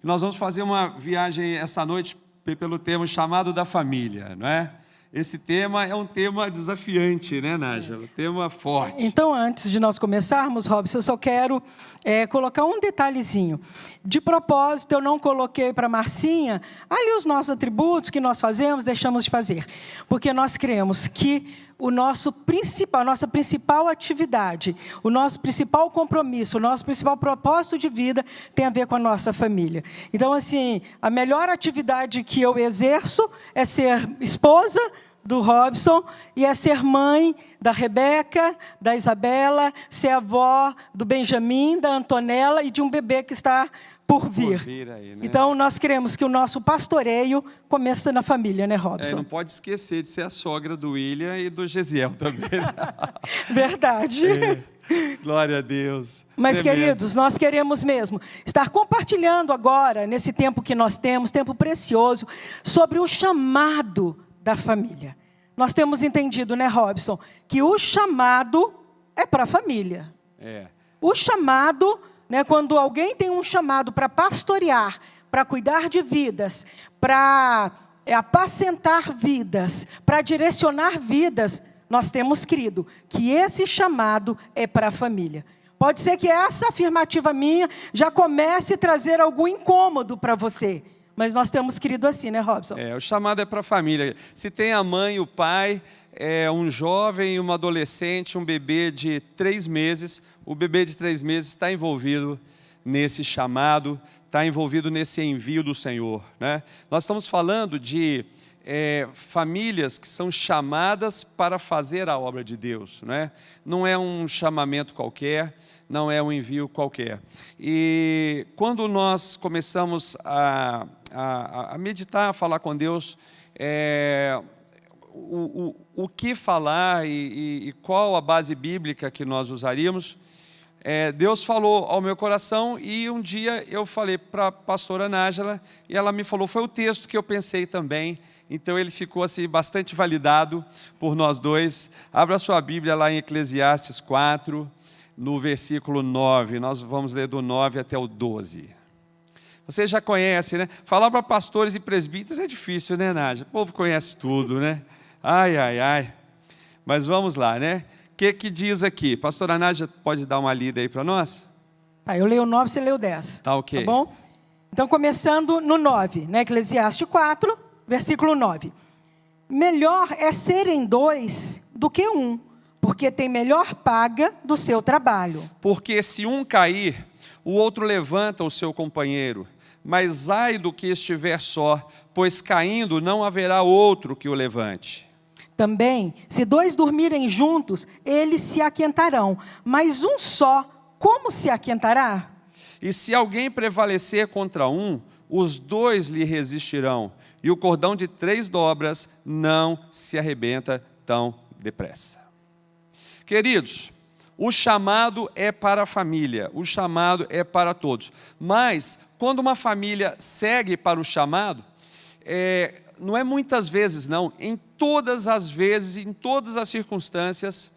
Nós vamos fazer uma viagem essa noite pelo tema chamado da família, não é? Esse tema é um tema desafiante, né, Nájila? Um tema forte. Então, antes de nós começarmos, Robson, eu só quero colocar um detalhezinho. De propósito, eu não coloquei para Marcinha ali os nossos atributos que nós fazemos, deixamos de fazer. Porque nós cremos que a nossa principal atividade, o nosso principal compromisso, o nosso principal propósito de vida tem a ver com a nossa família. Então, assim, a melhor atividade que eu exerço é ser esposa do Robson e é ser mãe da Rebeca, da Isabela, ser avó do Benjamin, da Antonella e de um bebê que está por vir. Aí, né? Então, nós queremos que o nosso pastoreio começa na família, né, Robson? Não pode esquecer de ser a sogra do William e do Gesiel também. Verdade. Glória a Deus. Mas, Tremendo. queridos, nós queremos mesmo estar compartilhando agora, nesse tempo que nós temos, tempo precioso, sobre o chamado da família. Nós temos entendido, né, Robson, que o chamado é para a família. O chamado, né, quando alguém tem um chamado para pastorear, para cuidar de vidas, para apacentar vidas, para direcionar vidas, nós temos crido que esse chamado é para a família. Pode ser que essa afirmativa minha já comece a trazer algum incômodo para você. Mas nós temos querido assim, né, Robson? O chamado é para a família. Se tem a mãe, o pai, um jovem, uma adolescente, um bebê de 3 meses, o bebê de 3 meses está envolvido nesse chamado, está envolvido nesse envio do Senhor, né? Nós estamos falando de famílias que são chamadas para fazer a obra de Deus, né? Não é um chamamento qualquer, não é um envio qualquer. E quando nós começamos a meditar, a falar com Deus, o que falar e qual a base bíblica que nós usaríamos, Deus falou ao meu coração e um dia eu falei para a pastora Nájila e ela me falou, foi o texto que eu pensei também, então ele ficou assim bastante validado por nós dois. Abra sua Bíblia lá em Eclesiastes 4, no versículo 9, nós vamos ler do 9 até o 12. Você já conhece, né? Falar para pastores e presbíteros é difícil, né, Nájila? O povo conhece tudo, né? Ai, ai, ai. Mas vamos lá, né? O que diz aqui? Pastora Nájila, pode dar uma lida aí para nós? Tá, eu leio o 9, você lê o 10. Tá ok. Tá bom? Então, começando no 9, né? Eclesiastes 4, versículo 9. Melhor é serem 2 do que 1, porque tem melhor paga do seu trabalho. Porque se um cair, o outro levanta o seu companheiro. Mas ai do que estiver só, pois caindo não haverá outro que o levante. Também, se 2 dormirem juntos, eles se aquentarão. Mas um só, como se aquentará? E se alguém prevalecer contra um, os 2 lhe resistirão. E o cordão de 3 dobras não se arrebenta tão depressa. Queridos, o chamado é para a família, o chamado é para todos. Mas, quando uma família segue para o chamado, não é muitas vezes não, em todas as vezes, em todas as circunstâncias,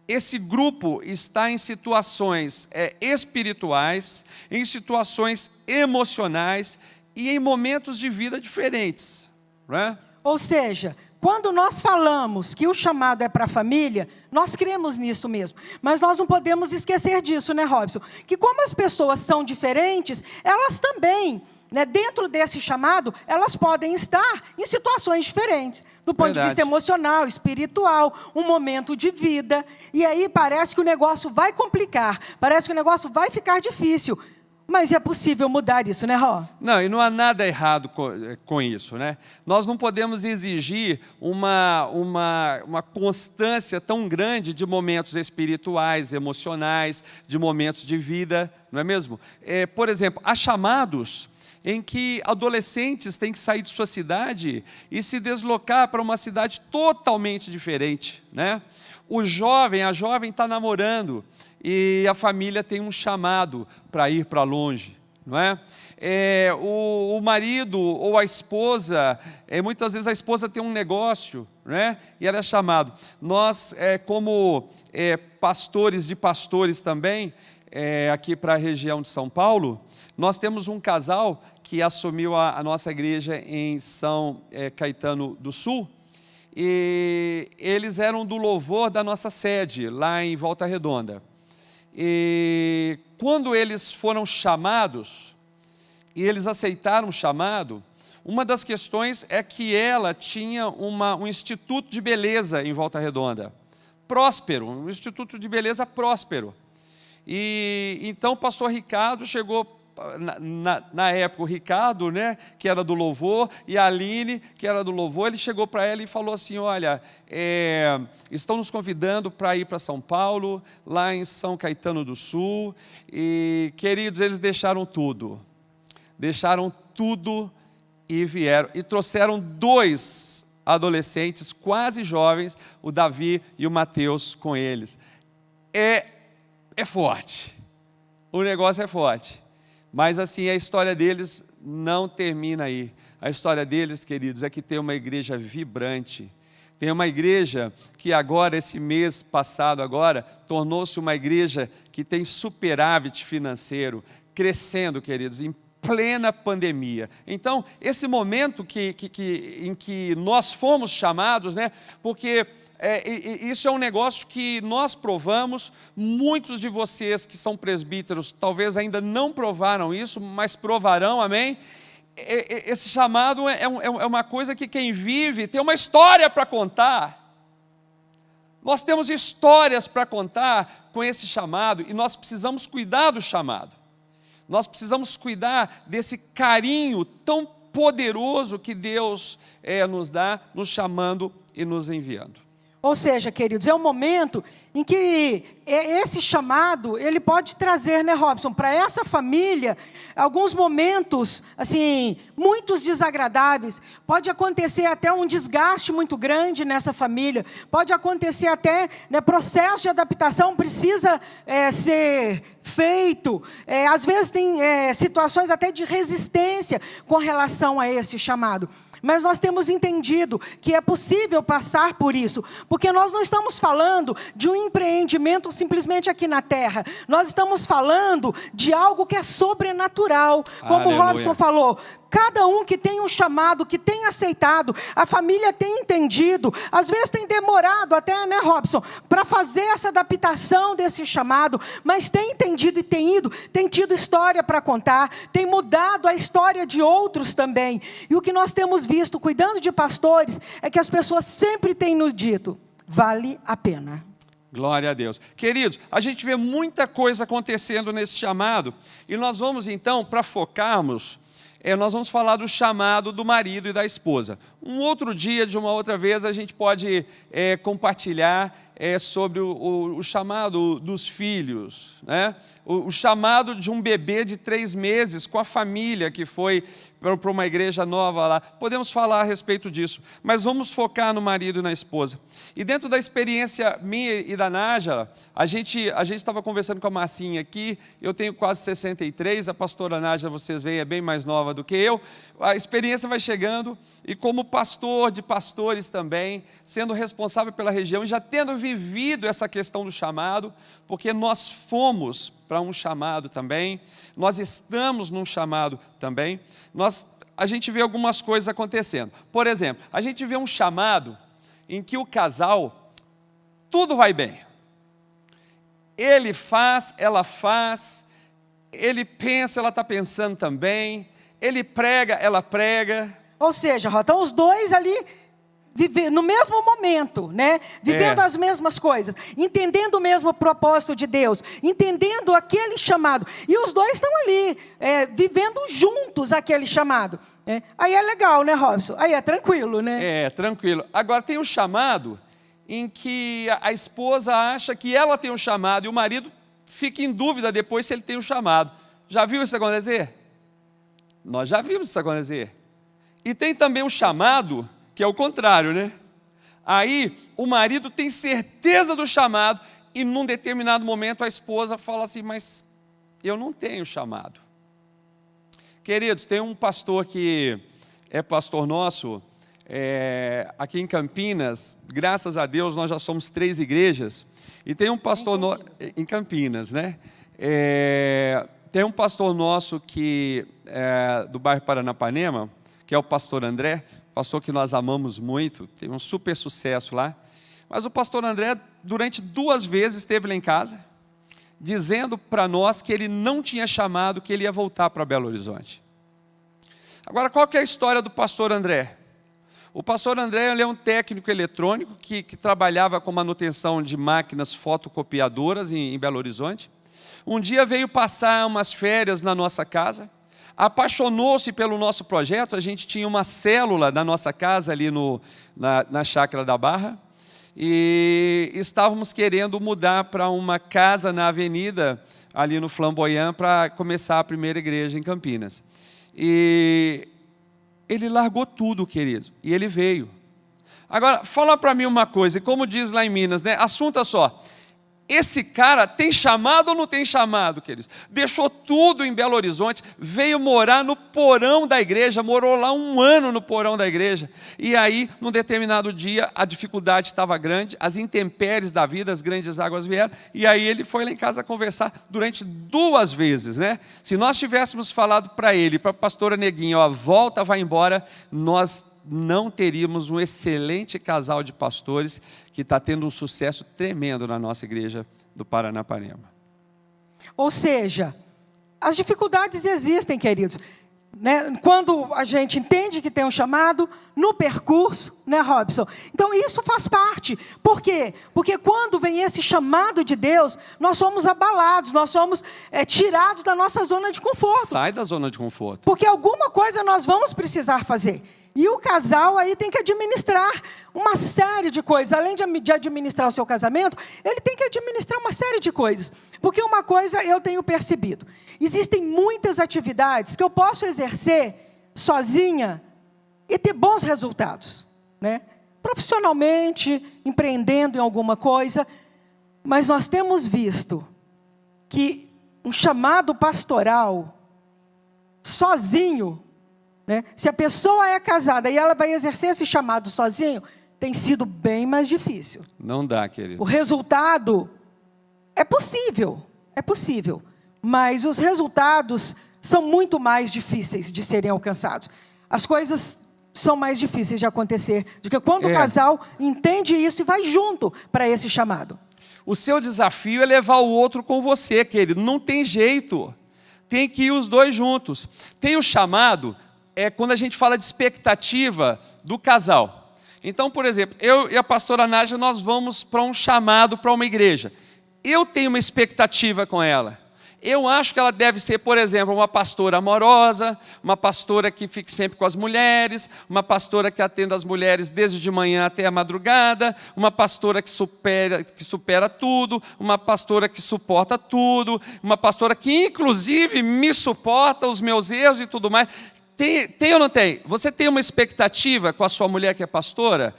esse grupo está em situações espirituais, em situações emocionais e em momentos de vida diferentes, né? Ou seja, quando nós falamos que o chamado é para a família, nós cremos nisso mesmo. Mas nós não podemos esquecer disso, né, Robson? Que como as pessoas são diferentes, elas também, né, dentro desse chamado, elas podem estar em situações diferentes. Do ponto de vista emocional, espiritual, um momento de vida. E aí parece que o negócio vai complicar, parece que o negócio vai ficar difícil. Mas é possível mudar isso, né, Ró? Não, e não há nada errado com isso, né? Nós não podemos exigir uma constância tão grande de momentos espirituais, emocionais, de momentos de vida, não é mesmo? Por exemplo, há chamados em que adolescentes têm que sair de sua cidade e se deslocar para uma cidade totalmente diferente, né? O jovem, a jovem está namorando e a família tem um chamado para ir para longe, não é? O marido ou a esposa, muitas vezes a esposa tem um negócio, né? E ela é chamado. Nós, como pastores de pastores também, aqui para a região de São Paulo, nós temos um casal que assumiu a nossa igreja em São Caetano do Sul, e eles eram do louvor da nossa sede, lá em Volta Redonda. E quando eles foram chamados, e eles aceitaram o chamado, uma das questões é que ela tinha um instituto de beleza em Volta Redonda, próspero, um instituto de beleza próspero. E então o pastor Ricardo chegou, na época o Ricardo, né, que era do louvor, e a Aline, que era do louvor, ele chegou para ela e falou assim, olha, estão nos convidando para ir para São Paulo, lá em São Caetano do Sul, e queridos, eles deixaram tudo e vieram, e trouxeram 2 adolescentes quase jovens, o Davi e o Mateus com eles. É forte, o negócio é forte, mas assim, a história deles não termina aí. A história deles, queridos, é que tem uma igreja vibrante, tem uma igreja que agora, esse mês passado agora, tornou-se uma igreja que tem superávit financeiro, crescendo, queridos, em plena pandemia. Então, esse momento em que nós fomos chamados, né, porque isso é um negócio que nós provamos, muitos de vocês que são presbíteros talvez ainda não provaram isso, mas provarão, amém? Esse chamado é uma coisa que quem vive tem uma história para contar. Nós temos histórias para contar com esse chamado e nós precisamos cuidar do chamado. Nós precisamos cuidar desse carinho tão poderoso que Deus nos dá, nos chamando e nos enviando. Ou seja, queridos, é um momento em que esse chamado, ele pode trazer, né, Robson, para essa família, alguns momentos, assim, muitos desagradáveis. Pode acontecer até um desgaste muito grande nessa família. Pode acontecer até, né, processo de adaptação precisa ser feito. Às vezes tem situações até de resistência com relação a esse chamado. Mas nós temos entendido que é possível passar por isso, porque nós não estamos falando de um empreendimento simplesmente aqui na terra, nós estamos falando de algo que é sobrenatural, como o Robson falou. Cada um que tem um chamado, que tem aceitado, a família tem entendido, às vezes tem demorado até, né, Robson, para fazer essa adaptação desse chamado, mas tem entendido e tem tido história para contar, tem mudado a história de outros também. E o que nós temos visto, cuidando de pastores, é que as pessoas sempre têm nos dito, vale a pena. Glória a Deus. Queridos, a gente vê muita coisa acontecendo nesse chamado, e nós vamos então, para focarmos, nós vamos falar do chamado do marido e da esposa. Um outro dia, de uma outra vez, a gente pode compartilhar sobre o chamado dos filhos, né? O chamado de um bebê de 3 meses com a família que foi para uma igreja nova lá. Podemos falar a respeito disso, mas vamos focar no marido e na esposa. E dentro da experiência minha e da Nájila, a gente estava conversando com a Marcinha aqui, eu tenho quase 63, a pastora Nájila, vocês veem, é bem mais nova do que eu. A experiência vai chegando, e como pastor de pastores também, sendo responsável pela região, e já tendo vivido essa questão do chamado, porque nós fomos para um chamado também, nós estamos num chamado também, a gente vê algumas coisas acontecendo. Por exemplo, a gente vê um chamado em que o casal, tudo vai bem. Ele faz, ela faz, ele pensa, ela está pensando também, ele prega, ela prega. Ou seja, estão os dois ali no mesmo momento, né? Vivendo as mesmas coisas, entendendo o mesmo propósito de Deus, entendendo aquele chamado. E os dois estão ali, vivendo juntos aquele chamado. Aí é legal, né, Robson? Aí é tranquilo, né? Tranquilo. Agora tem um chamado em que a esposa acha que ela tem um chamado e o marido fica em dúvida depois se ele tem um chamado. Já viu isso acontecer? Nós já vimos isso acontecer. E tem também um chamado que é o contrário, né? Aí o marido tem certeza do chamado e num determinado momento a esposa fala assim, mas eu não tenho chamado. Queridos, tem um pastor que é pastor nosso, aqui em Campinas, graças a Deus nós já somos 3 igrejas, e tem um pastor em Campinas, né? Tem um pastor nosso do bairro Paranapanema, que é o pastor André, pastor que nós amamos muito, teve um super sucesso lá. Mas o pastor André, durante 2 vezes, esteve lá em casa, dizendo para nós que ele não tinha chamado, que ele ia voltar para Belo Horizonte. Agora, qual que é a história do pastor André? O pastor André, ele é um técnico eletrônico que trabalhava com manutenção de máquinas fotocopiadoras em Belo Horizonte. Um dia veio passar umas férias na nossa casa, apaixonou-se pelo nosso projeto. A gente tinha uma célula na nossa casa ali na Chácara da Barra, e estávamos querendo mudar para uma casa na avenida, ali no Flamboyant, para começar a primeira igreja em Campinas. E ele largou tudo, querido, e ele veio. Agora, fala para mim uma coisa, e como diz lá em Minas, né? Assunto é só, esse cara tem chamado ou não tem chamado, queridos? Deixou tudo em Belo Horizonte, veio morar no porão da igreja, morou lá 1 ano no porão da igreja, e aí, num determinado dia, a dificuldade estava grande, as intempéries da vida, as grandes águas vieram, e aí ele foi lá em casa conversar durante 2 vezes, né? Se nós tivéssemos falado para ele, para a pastora Neguinha, ó, volta, vai embora, nós não teríamos um excelente casal de pastores que está tendo um sucesso tremendo na nossa igreja do Paranapanema. Ou seja, as dificuldades existem, queridos, né? Quando a gente entende que tem um chamado, no percurso, né, Robson? Então isso faz parte. Por quê? Porque quando vem esse chamado de Deus, nós somos abalados, nós somos tirados da nossa zona de conforto. Sai da zona de conforto. Porque alguma coisa nós vamos precisar fazer. E o casal aí tem que administrar uma série de coisas. Além de administrar o seu casamento, ele tem que administrar uma série de coisas. Porque uma coisa eu tenho percebido. Existem muitas atividades que eu posso exercer sozinha e ter bons resultados, né? Profissionalmente, empreendendo em alguma coisa. Mas nós temos visto que um chamado pastoral sozinho, né? Se a pessoa é casada e ela vai exercer esse chamado sozinho, tem sido bem mais difícil. Não dá, querido. O resultado é possível, mas os resultados são muito mais difíceis de serem alcançados. As coisas são mais difíceis de acontecer do que quando o casal entende isso e vai junto para esse chamado. O seu desafio é levar o outro com você, querido. Não tem jeito. Tem que ir os 2 juntos. Tem o chamado... quando a gente fala de expectativa do casal. Então, por exemplo, eu e a pastora Nádia, nós vamos para um chamado para uma igreja. Eu tenho uma expectativa com ela. Eu acho que ela deve ser, por exemplo, uma pastora amorosa, uma pastora que fique sempre com as mulheres, uma pastora que atenda as mulheres desde de manhã até a madrugada, uma pastora que supera tudo, uma pastora que suporta tudo, uma pastora que, inclusive, me suporta os meus erros e tudo mais. Tem ou não tem? Você tem uma expectativa com a sua mulher que é pastora?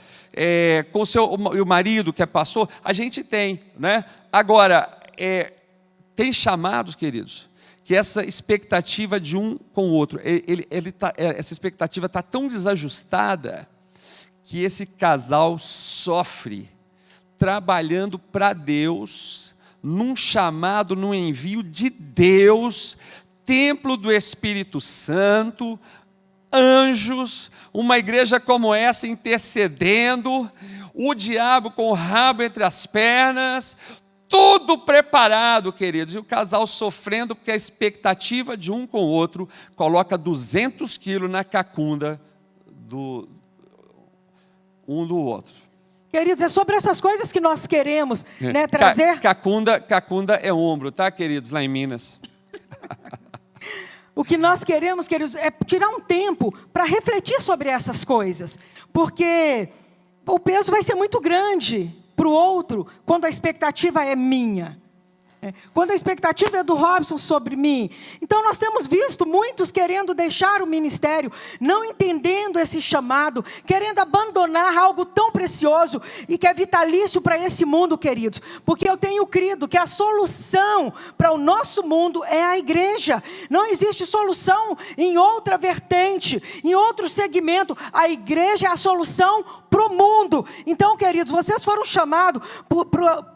Com o marido que é pastor? A gente tem, né? Agora, tem chamados, queridos, que essa expectativa de um com o outro, essa expectativa está tão desajustada que esse casal sofre trabalhando para Deus, num chamado, num envio de Deus, templo do Espírito Santo, anjos, uma igreja como essa intercedendo, o diabo com o rabo entre as pernas, tudo preparado, queridos, e o casal sofrendo porque a expectativa de um com o outro coloca 200 quilos na cacunda um do outro. Queridos, é sobre essas coisas que nós queremos, né, trazer. Cacunda é ombro, tá, queridos, lá em Minas. O que nós queremos, queridos, é tirar um tempo para refletir sobre essas coisas. Porque o peso vai ser muito grande para o outro quando a expectativa é minha. Quando a expectativa é do Robson sobre mim. Então nós temos visto muitos querendo deixar o ministério, não entendendo esse chamado, querendo abandonar algo tão precioso e que é vitalício para esse mundo, queridos. Porque eu tenho crido que a solução para o nosso mundo é a igreja. Não existe solução em outra vertente, em outro segmento. A igreja é a solução para o mundo. Então, queridos, vocês foram chamados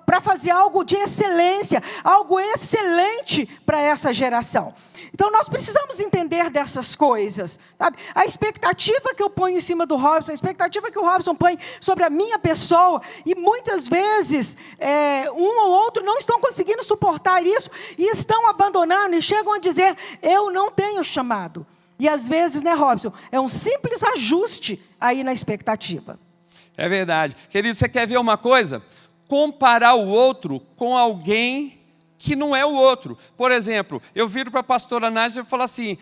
para fazer algo de excelência, algo excelente para essa geração. Então nós precisamos entender dessas coisas, sabe? A expectativa que eu ponho em cima do Robson, a expectativa que o Robson põe sobre a minha pessoa, e muitas vezes um ou outro não estão conseguindo suportar isso, e estão abandonando, e chegam a dizer, eu não tenho chamado. E às vezes, né, Robson, é um simples ajuste aí na expectativa. É verdade. Querido, você quer ver uma coisa? Comparar o outro com alguém que não é o outro. Por exemplo, eu viro para a pastora Nádia e falo assim,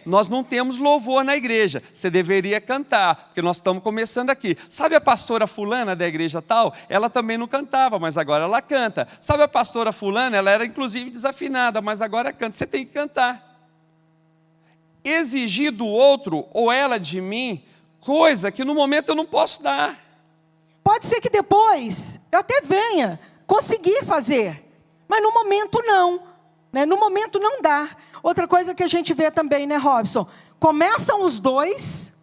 nós não temos louvor na igreja, você deveria cantar, porque nós estamos começando aqui. Sabe a pastora fulana da igreja tal? Ela também não cantava, mas agora ela canta. Sabe a pastora fulana? Ela era inclusive desafinada, mas agora canta. Você tem que cantar. Exigir do outro, ou ela de mim, coisa que no momento eu não posso dar. Pode ser que depois eu até venha conseguir fazer, mas no momento não, né? No momento não dá. Outra coisa que a gente vê também, né, Robson? Começam os dois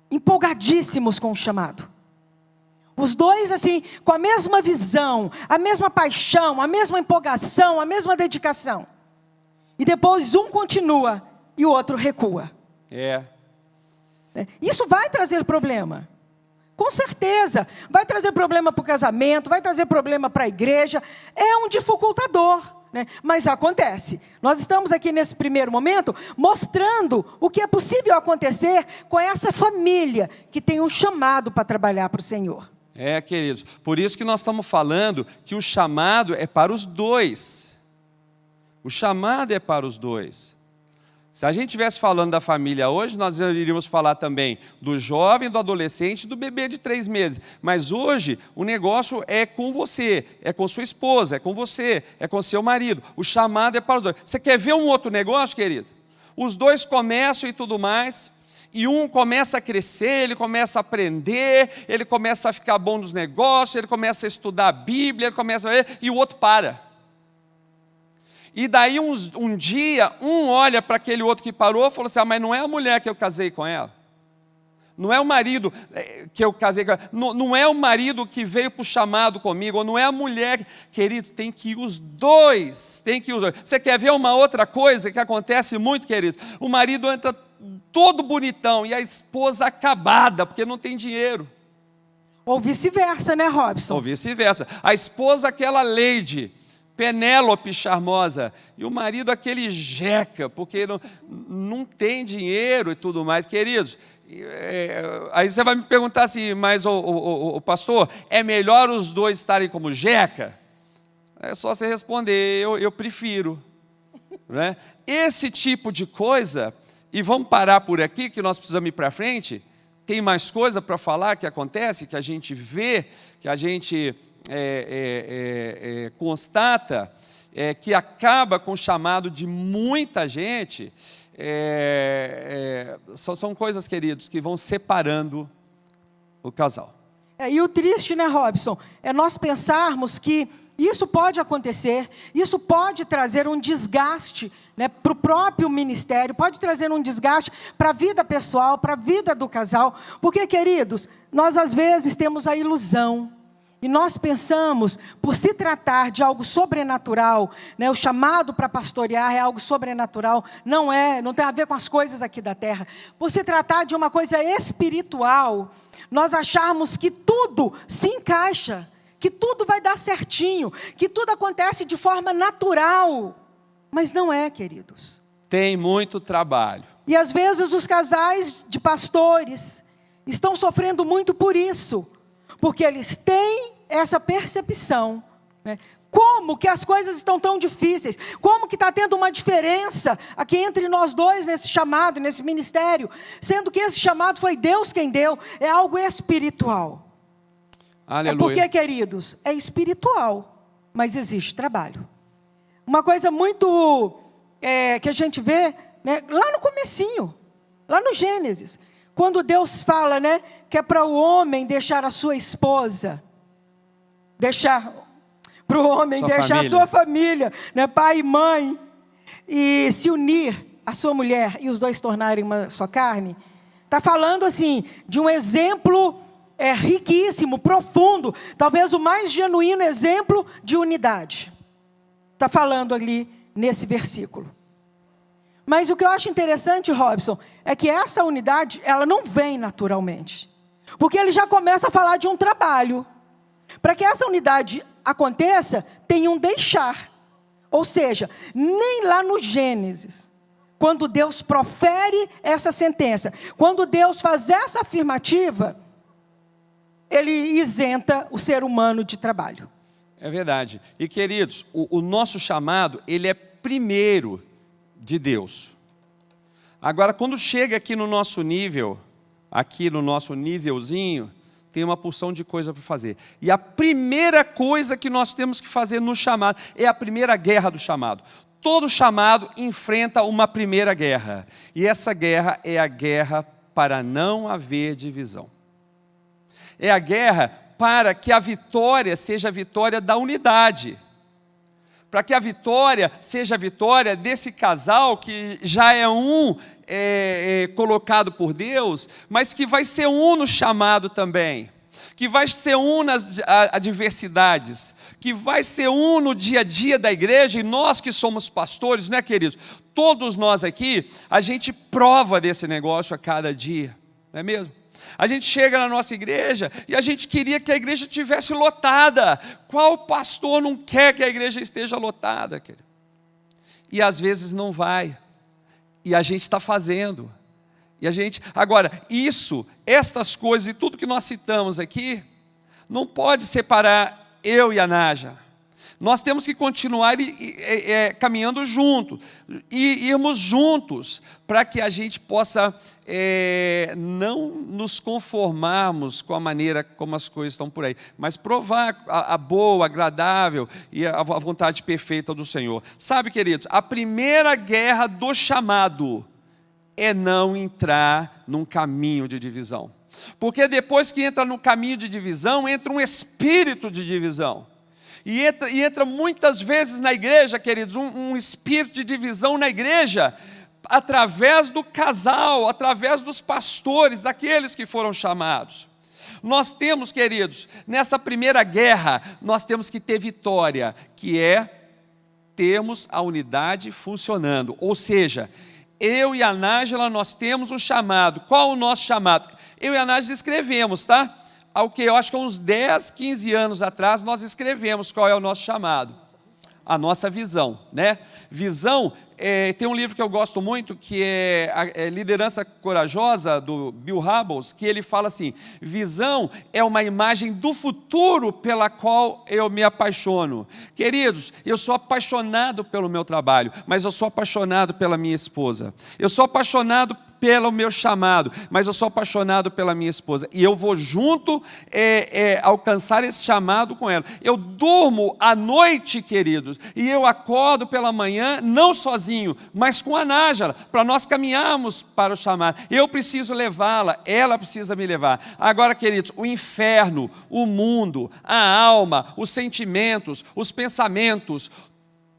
empolgadíssimos com o chamado. Os dois, assim, com a mesma visão, a mesma paixão, a mesma empolgação, a mesma dedicação. E depois um continua e o outro recua. Isso vai trazer problema. Com certeza, vai trazer problema para o casamento, vai trazer problema para a igreja, é um dificultador, né? Mas acontece. Nós estamos aqui nesse primeiro momento, mostrando o que é possível acontecer com essa família, que tem um chamado para trabalhar para o Senhor. Queridos, por isso que nós estamos falando que o chamado é para os dois. O chamado é para os dois. Se a gente estivesse falando da família hoje, nós iríamos falar também do jovem, do adolescente, do bebê de 3 meses. Mas hoje o negócio é com você, é com sua esposa, é com você, é com seu marido. O chamado é para os dois. Você quer ver um outro negócio, querido? Os dois começam e tudo mais, e um começa a crescer, ele começa a aprender, ele começa a ficar bom nos negócios, ele começa a estudar a Bíblia, ele começa a ver, e o outro para. E daí um dia, um olha para aquele outro que parou e falou assim, mas não é a mulher que eu casei com ela. Não é o marido que eu casei com ela. Não é o marido que veio para o chamado comigo, ou não é a mulher. Queridos, tem que ir os dois. Tem que ir os dois. Você quer ver uma outra coisa que acontece muito, queridos? O marido entra todo bonitão e a esposa acabada, porque não tem dinheiro. Ou vice-versa, né, Robson? Ou vice-versa. A esposa, aquela lady, Penélope charmosa, e o marido aquele jeca, porque não tem dinheiro e tudo mais. Queridos, aí você vai me perguntar assim, mas o pastor, é melhor os dois estarem como jeca? É só você responder, eu prefiro. Né? Esse tipo de coisa, e vamos parar por aqui, que nós precisamos ir para frente, tem mais coisa para falar que acontece, que a gente vê, que a gente constata, que acaba com o chamado de muita gente, são coisas, queridos, que vão separando o casal. E o triste, né, Robson, é nós pensarmos que isso pode acontecer, isso pode trazer um desgaste, né, para o próprio ministério, pode trazer um desgaste para a vida pessoal, para a vida do casal, porque, queridos, nós às vezes temos a ilusão, e nós pensamos, por se tratar de algo sobrenatural, né, o chamado para pastorear é algo sobrenatural, não tem a ver com as coisas aqui da terra. Por se tratar de uma coisa espiritual, nós acharmos que tudo se encaixa, que tudo vai dar certinho, que tudo acontece de forma natural. Mas não é, queridos. Tem muito trabalho. E às vezes os casais de pastores estão sofrendo muito por isso. Porque eles têm essa percepção, né? Como que as coisas estão tão difíceis? Como que está tendo uma diferença aqui entre nós dois nesse chamado, nesse ministério? Sendo que esse chamado foi Deus quem deu, é algo espiritual. Aleluia. Porque, queridos, é espiritual, mas existe trabalho. Uma coisa muito que a gente vê, né, lá no comecinho, lá no Gênesis, quando Deus fala, né, que é para o homem deixar a sua esposa, para o homem deixar a sua família, né, pai e mãe, e se unir à sua mulher e os dois tornarem uma só carne, está falando assim de um exemplo riquíssimo, profundo, talvez o mais genuíno exemplo de unidade. está falando ali nesse versículo. Mas o que eu acho interessante, Robson, é que essa unidade, ela não vem naturalmente. Porque ele já começa a falar de um trabalho. Para que essa unidade aconteça, tem um deixar. Ou seja, nem lá no Gênesis, quando Deus profere essa sentença, quando Deus faz essa afirmativa, ele isenta o ser humano de trabalho. É verdade. E queridos, o nosso chamado, ele é primeiro de Deus. Agora, quando chega aqui no nosso nível, aqui no nosso nívelzinho, tem uma porção de coisa para fazer. E a primeira coisa que nós temos que fazer no chamado, é a primeira guerra do chamado. Todo chamado enfrenta uma primeira guerra. E essa guerra é a guerra para não haver divisão. É a guerra para que a vitória seja a vitória da unidade. Para que a vitória seja a vitória desse casal que já é colocado por Deus, mas que vai ser no chamado também. Que vai ser nas adversidades. Que vai ser no dia a dia da igreja. E nós que somos pastores, né, queridos? Todos nós aqui, a gente prova desse negócio a cada dia. Não é mesmo? A gente chega na nossa igreja e a gente queria que a igreja estivesse lotada. Qual pastor não quer que a igreja esteja lotada, querido? E às vezes não vai. E a gente está fazendo. Agora, estas coisas e tudo que nós citamos aqui, não pode separar eu e a Nájila. Nós temos que continuar caminhando juntos, e irmos juntos, para que a gente possa não nos conformarmos com a maneira como as coisas estão por aí, mas provar a boa, agradável e a vontade perfeita do Senhor. Sabe, queridos, a primeira guerra do chamado é não entrar num caminho de divisão. Porque depois que entra no caminho de divisão, entra um espírito de divisão. E entra muitas vezes na igreja, queridos, um espírito de divisão na igreja, através do casal, através dos pastores, daqueles que foram chamados. Nós temos, queridos, nessa primeira guerra, nós temos que ter vitória, que é termos a unidade funcionando. Ou seja, eu e a Nájila, nós temos um chamado. Qual o nosso chamado? Eu e a Nájila escrevemos, tá? Ao que eu acho que há uns 10, 15 anos atrás, nós escrevemos qual é o nosso chamado. A nossa visão, né? Visão, tem um livro que eu gosto muito, que é Liderança Corajosa, do Bill Hybels, que ele fala assim, visão é uma imagem do futuro pela qual eu me apaixono. Queridos, eu sou apaixonado pelo meu trabalho, mas eu sou apaixonado pela minha esposa. Eu sou apaixonado pelo meu chamado, mas eu sou apaixonado pela minha esposa, e eu vou junto alcançar esse chamado com ela. Eu durmo à noite, queridos, e eu acordo pela manhã, não sozinho, mas com a Nájila, para nós caminharmos para o chamado. Eu preciso levá-la, ela precisa me levar. Agora, queridos, o inferno, o mundo, a alma, os sentimentos, os pensamentos,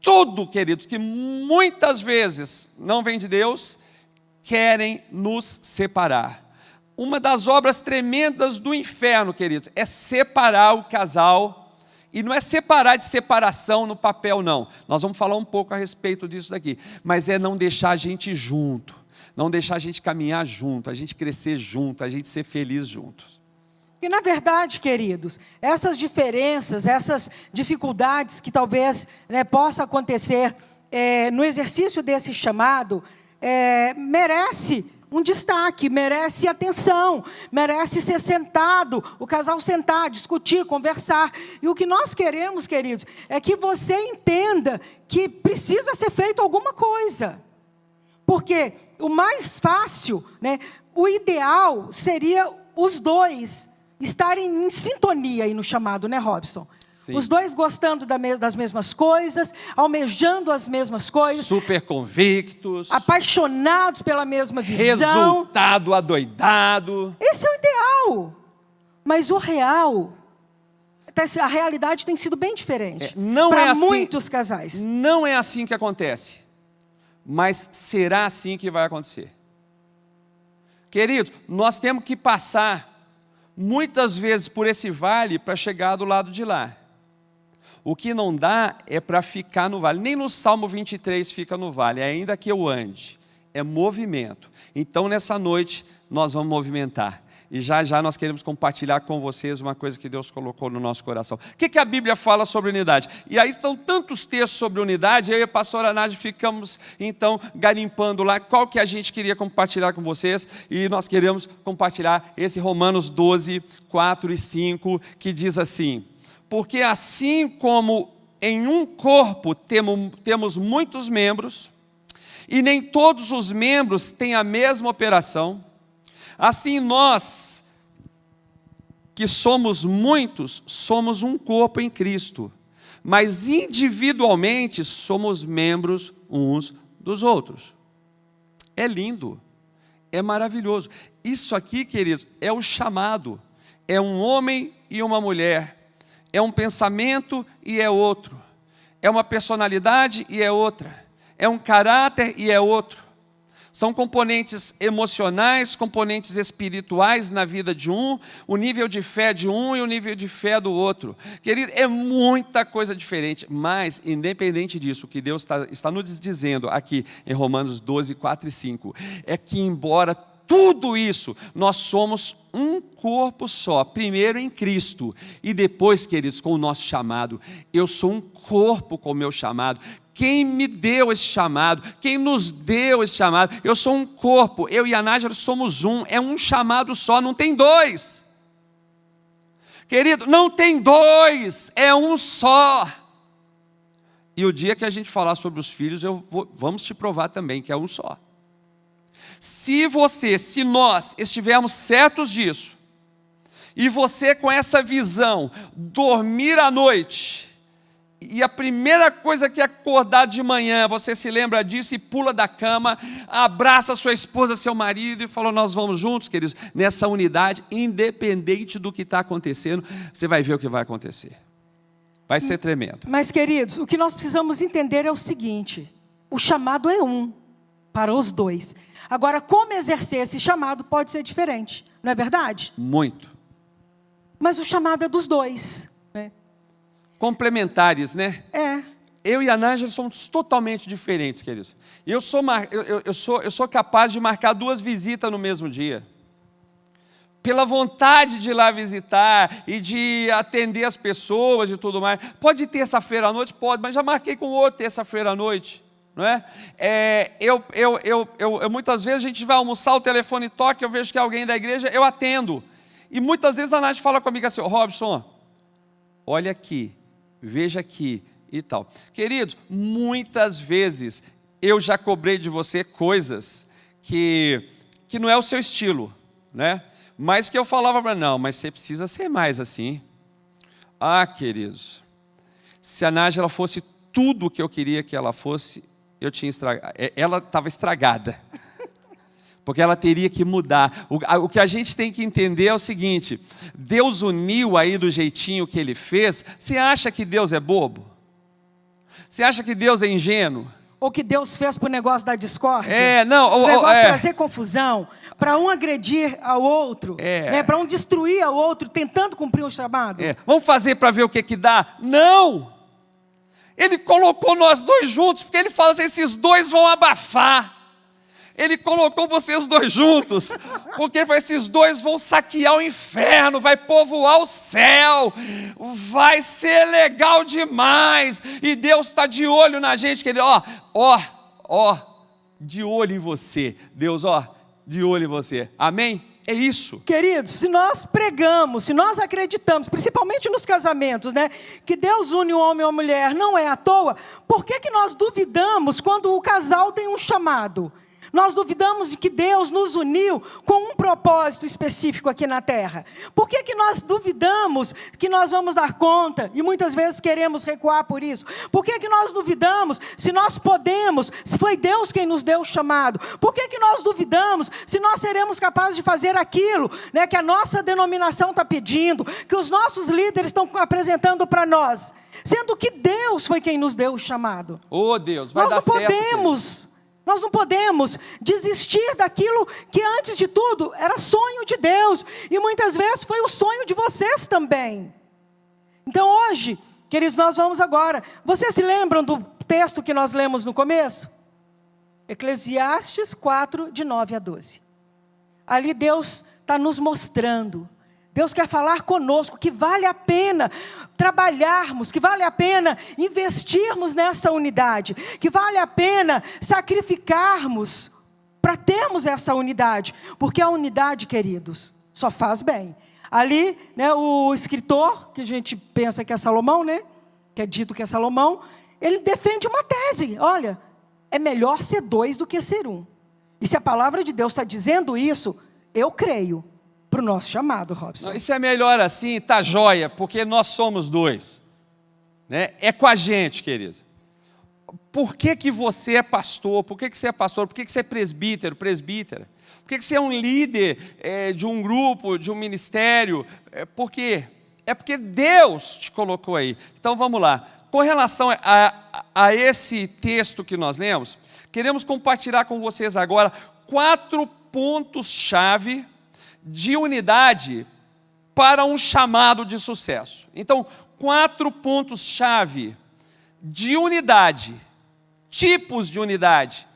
tudo, queridos, que muitas vezes não vem de Deus, querem nos separar. Uma das obras tremendas do inferno, queridos, é separar o casal. E não é separar de separação no papel, não. Nós vamos falar um pouco a respeito disso daqui. Mas é não deixar a gente junto. Não deixar a gente caminhar junto, a gente crescer junto, a gente ser feliz juntos. E na verdade, queridos, essas diferenças, essas dificuldades que talvez possa acontecer no exercício desse chamado, merece um destaque, merece atenção, merece ser sentado, o casal sentar, discutir, conversar. E o que nós queremos, queridos, é que você entenda que precisa ser feito alguma coisa. Porque o mais fácil, o ideal seria os dois estarem em sintonia aí no chamado, né, Robson? Sim. Os dois gostando das mesmas coisas, almejando as mesmas coisas. Super convictos. Apaixonados pela mesma visão. Resultado adoidado. Esse é o ideal. Mas o real, a realidade tem sido bem diferente. Para muitos casais. Não é assim que acontece. Mas será assim que vai acontecer. Queridos, nós temos que passar muitas vezes por esse vale para chegar do lado de lá. O que não dá é para ficar no vale. Nem no Salmo 23 fica no vale, ainda que eu ande. É movimento. Então, nessa noite, nós vamos movimentar. E já já nós queremos compartilhar com vocês uma coisa que Deus colocou no nosso coração. O que a Bíblia fala sobre unidade? E aí são tantos textos sobre unidade, eu e a pastora Nádia ficamos então garimpando lá qual que a gente queria compartilhar com vocês. E nós queremos compartilhar esse Romanos 12, 4 e 5, que diz assim: porque assim como em um corpo temos muitos membros, e nem todos os membros têm a mesma operação, assim nós, que somos muitos, somos um corpo em Cristo, mas individualmente somos membros uns dos outros. É lindo, é maravilhoso. Isso aqui, queridos, é o chamado. É um homem e uma mulher, é um pensamento e é outro, é uma personalidade e é outra, é um caráter e é outro. São componentes emocionais, componentes espirituais na vida de um, o nível de fé de um e o nível de fé do outro. Querido, é muita coisa diferente, mas independente disso, o que Deus está nos dizendo aqui em Romanos 12, 4 e 5, é que embora tudo isso, nós somos um corpo só, primeiro em Cristo, e depois, queridos, com o nosso chamado. Eu sou um corpo com o meu chamado. Quem me deu esse chamado? Quem nos deu esse chamado? Eu sou um corpo, eu e a Nádia somos um, é um chamado só, não tem dois. Querido, não tem dois, é um só. E o dia que a gente falar sobre os filhos, vamos te provar também que é um só. Se nós estivermos certos disso, e você com essa visão, dormir à noite, e a primeira coisa que acordar de manhã, você se lembra disso e pula da cama, abraça sua esposa, seu marido e fala: nós vamos juntos, queridos, nessa unidade, independente do que está acontecendo, você vai ver o que vai acontecer. Vai ser tremendo. Mas, queridos, o que nós precisamos entender é o seguinte: o chamado é um, para os dois. Agora, como exercer esse chamado pode ser diferente, não é verdade? Muito. Mas o chamado é dos dois, né? Complementares, né? É. Eu e a Nádia somos totalmente diferentes, queridos. Eu sou capaz de marcar 2 visitas no mesmo dia. Pela vontade de ir lá visitar e de atender as pessoas e tudo mais. Pode ter terça-feira à noite? Pode, mas já marquei com o outro terça-feira à noite. Não é? Muitas vezes a gente vai almoçar, o telefone toca, eu vejo que é alguém da igreja, eu atendo. E muitas vezes a Nádia fala comigo assim: Robson, olha aqui, veja aqui e tal. Queridos, muitas vezes eu já cobrei de você coisas que não é o seu estilo, né? Mas que eu falava para não, mas você precisa ser mais assim. Ah, queridos, se a Nádia ela fosse tudo o que eu queria que ela fosse, eu tinha estragado. Ela estava estragada. Porque ela teria que mudar. O que a gente tem que entender é o seguinte: Deus uniu aí do jeitinho que Ele fez. Você acha que Deus é bobo? Você acha que Deus é ingênuo? Ou que Deus fez para o negócio da discórdia? O negócio trazer confusão, para um agredir ao outro, né, para um destruir ao outro, tentando cumprir o chamado. Vamos fazer para ver o que dá? Não! Ele colocou nós dois juntos, porque Ele fala assim: esses dois vão abafar. Ele colocou vocês dois juntos, porque esses dois vão saquear o inferno, vai povoar o céu, vai ser legal demais. E Deus está de olho na gente, querido, de olho em você. Deus, de olho em você. Amém? É isso. Queridos, se nós pregamos, se nós acreditamos, principalmente nos casamentos, né, que Deus une um homem e uma mulher, não é à toa, por que nós duvidamos quando o casal tem um chamado? Nós duvidamos de que Deus nos uniu com um propósito específico aqui na terra. Por que nós duvidamos que nós vamos dar conta e muitas vezes queremos recuar por isso? Por que nós duvidamos se nós podemos, se foi Deus quem nos deu o chamado? Por que nós duvidamos se nós seremos capazes de fazer aquilo, né, que a nossa denominação está pedindo, que os nossos líderes estão apresentando para nós? Sendo que Deus foi quem nos deu o chamado. Deus, vai dar certo. Nós não podemos desistir daquilo que, antes de tudo, era sonho de Deus. E muitas vezes foi o sonho de vocês também. Então, hoje, Queridos, nós vamos agora. Vocês se lembram do texto que nós lemos no começo? Eclesiastes 4, de 9 a 12. Ali Deus está nos mostrando. Deus quer falar conosco que vale a pena trabalharmos, que vale a pena investirmos nessa unidade, que vale a pena sacrificarmos para termos essa unidade. Porque a unidade, queridos, só faz bem. Ali, né, o escritor, que a gente pensa que é Salomão, né, que é dito que é Salomão, ele defende uma tese. Olha, é melhor ser 2 do que ser 1. E se a palavra de Deus está dizendo isso, eu creio para o nosso chamado, Robson. Não, isso é melhor assim, tá joia, porque nós somos 2. Né? É com a gente, querido. Por que que você é pastor? Por que que você é pastor? Por que que você é presbítero, presbítera? Por que que você é um líder de um grupo, de um ministério? Por quê? É porque Deus te colocou aí. Então vamos lá. Com relação a esse texto que nós lemos, queremos compartilhar com vocês agora 4 pontos-chave de unidade para um chamado de sucesso. Então, 4 pontos-chave de unidade, tipos de unidade,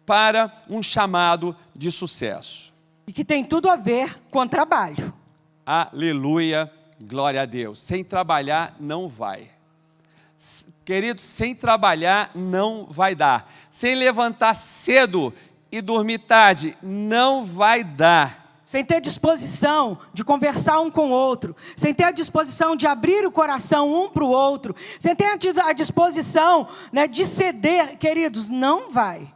para um chamado de sucesso. E que tem tudo a ver com trabalho. Aleluia, glória a Deus. Sem trabalhar não vai. Querido, sem trabalhar não vai dar. Sem levantar cedo e dormir tarde não vai dar. Sem ter disposição de conversar um com o outro, sem ter a disposição de abrir o coração um para o outro, sem ter a disposição, né, de ceder, queridos, não vai.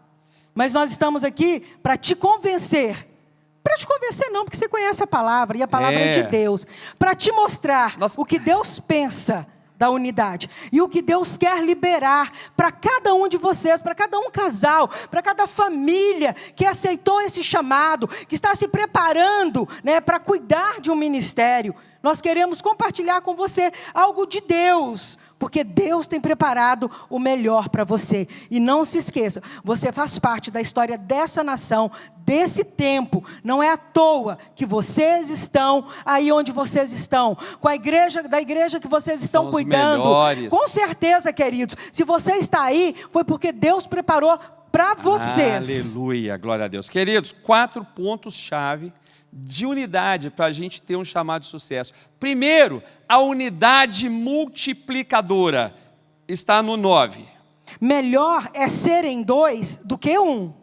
Mas nós estamos aqui para te convencer. Para te convencer não, porque você conhece a palavra, e a palavra é de Deus. Para te mostrar o que Deus pensa da unidade. E o que Deus quer liberar para cada um de vocês, para cada um casal, para cada família que aceitou esse chamado, que está se preparando, né, para cuidar de um ministério. Nós queremos compartilhar com você algo de Deus, porque Deus tem preparado o melhor para você. E não se esqueça, você faz parte da história dessa nação, desse tempo. Não é à toa que vocês estão aí onde vocês estão, com a igreja, da igreja que vocês estão cuidando. Melhores. Com certeza, queridos, se você está aí, foi porque Deus preparou para vocês. Aleluia, glória a Deus. Queridos, 4 pontos-chave de unidade para a gente ter um chamado de sucesso. Primeiro, a unidade multiplicadora está no 9. Melhor é serem 2 do que 1,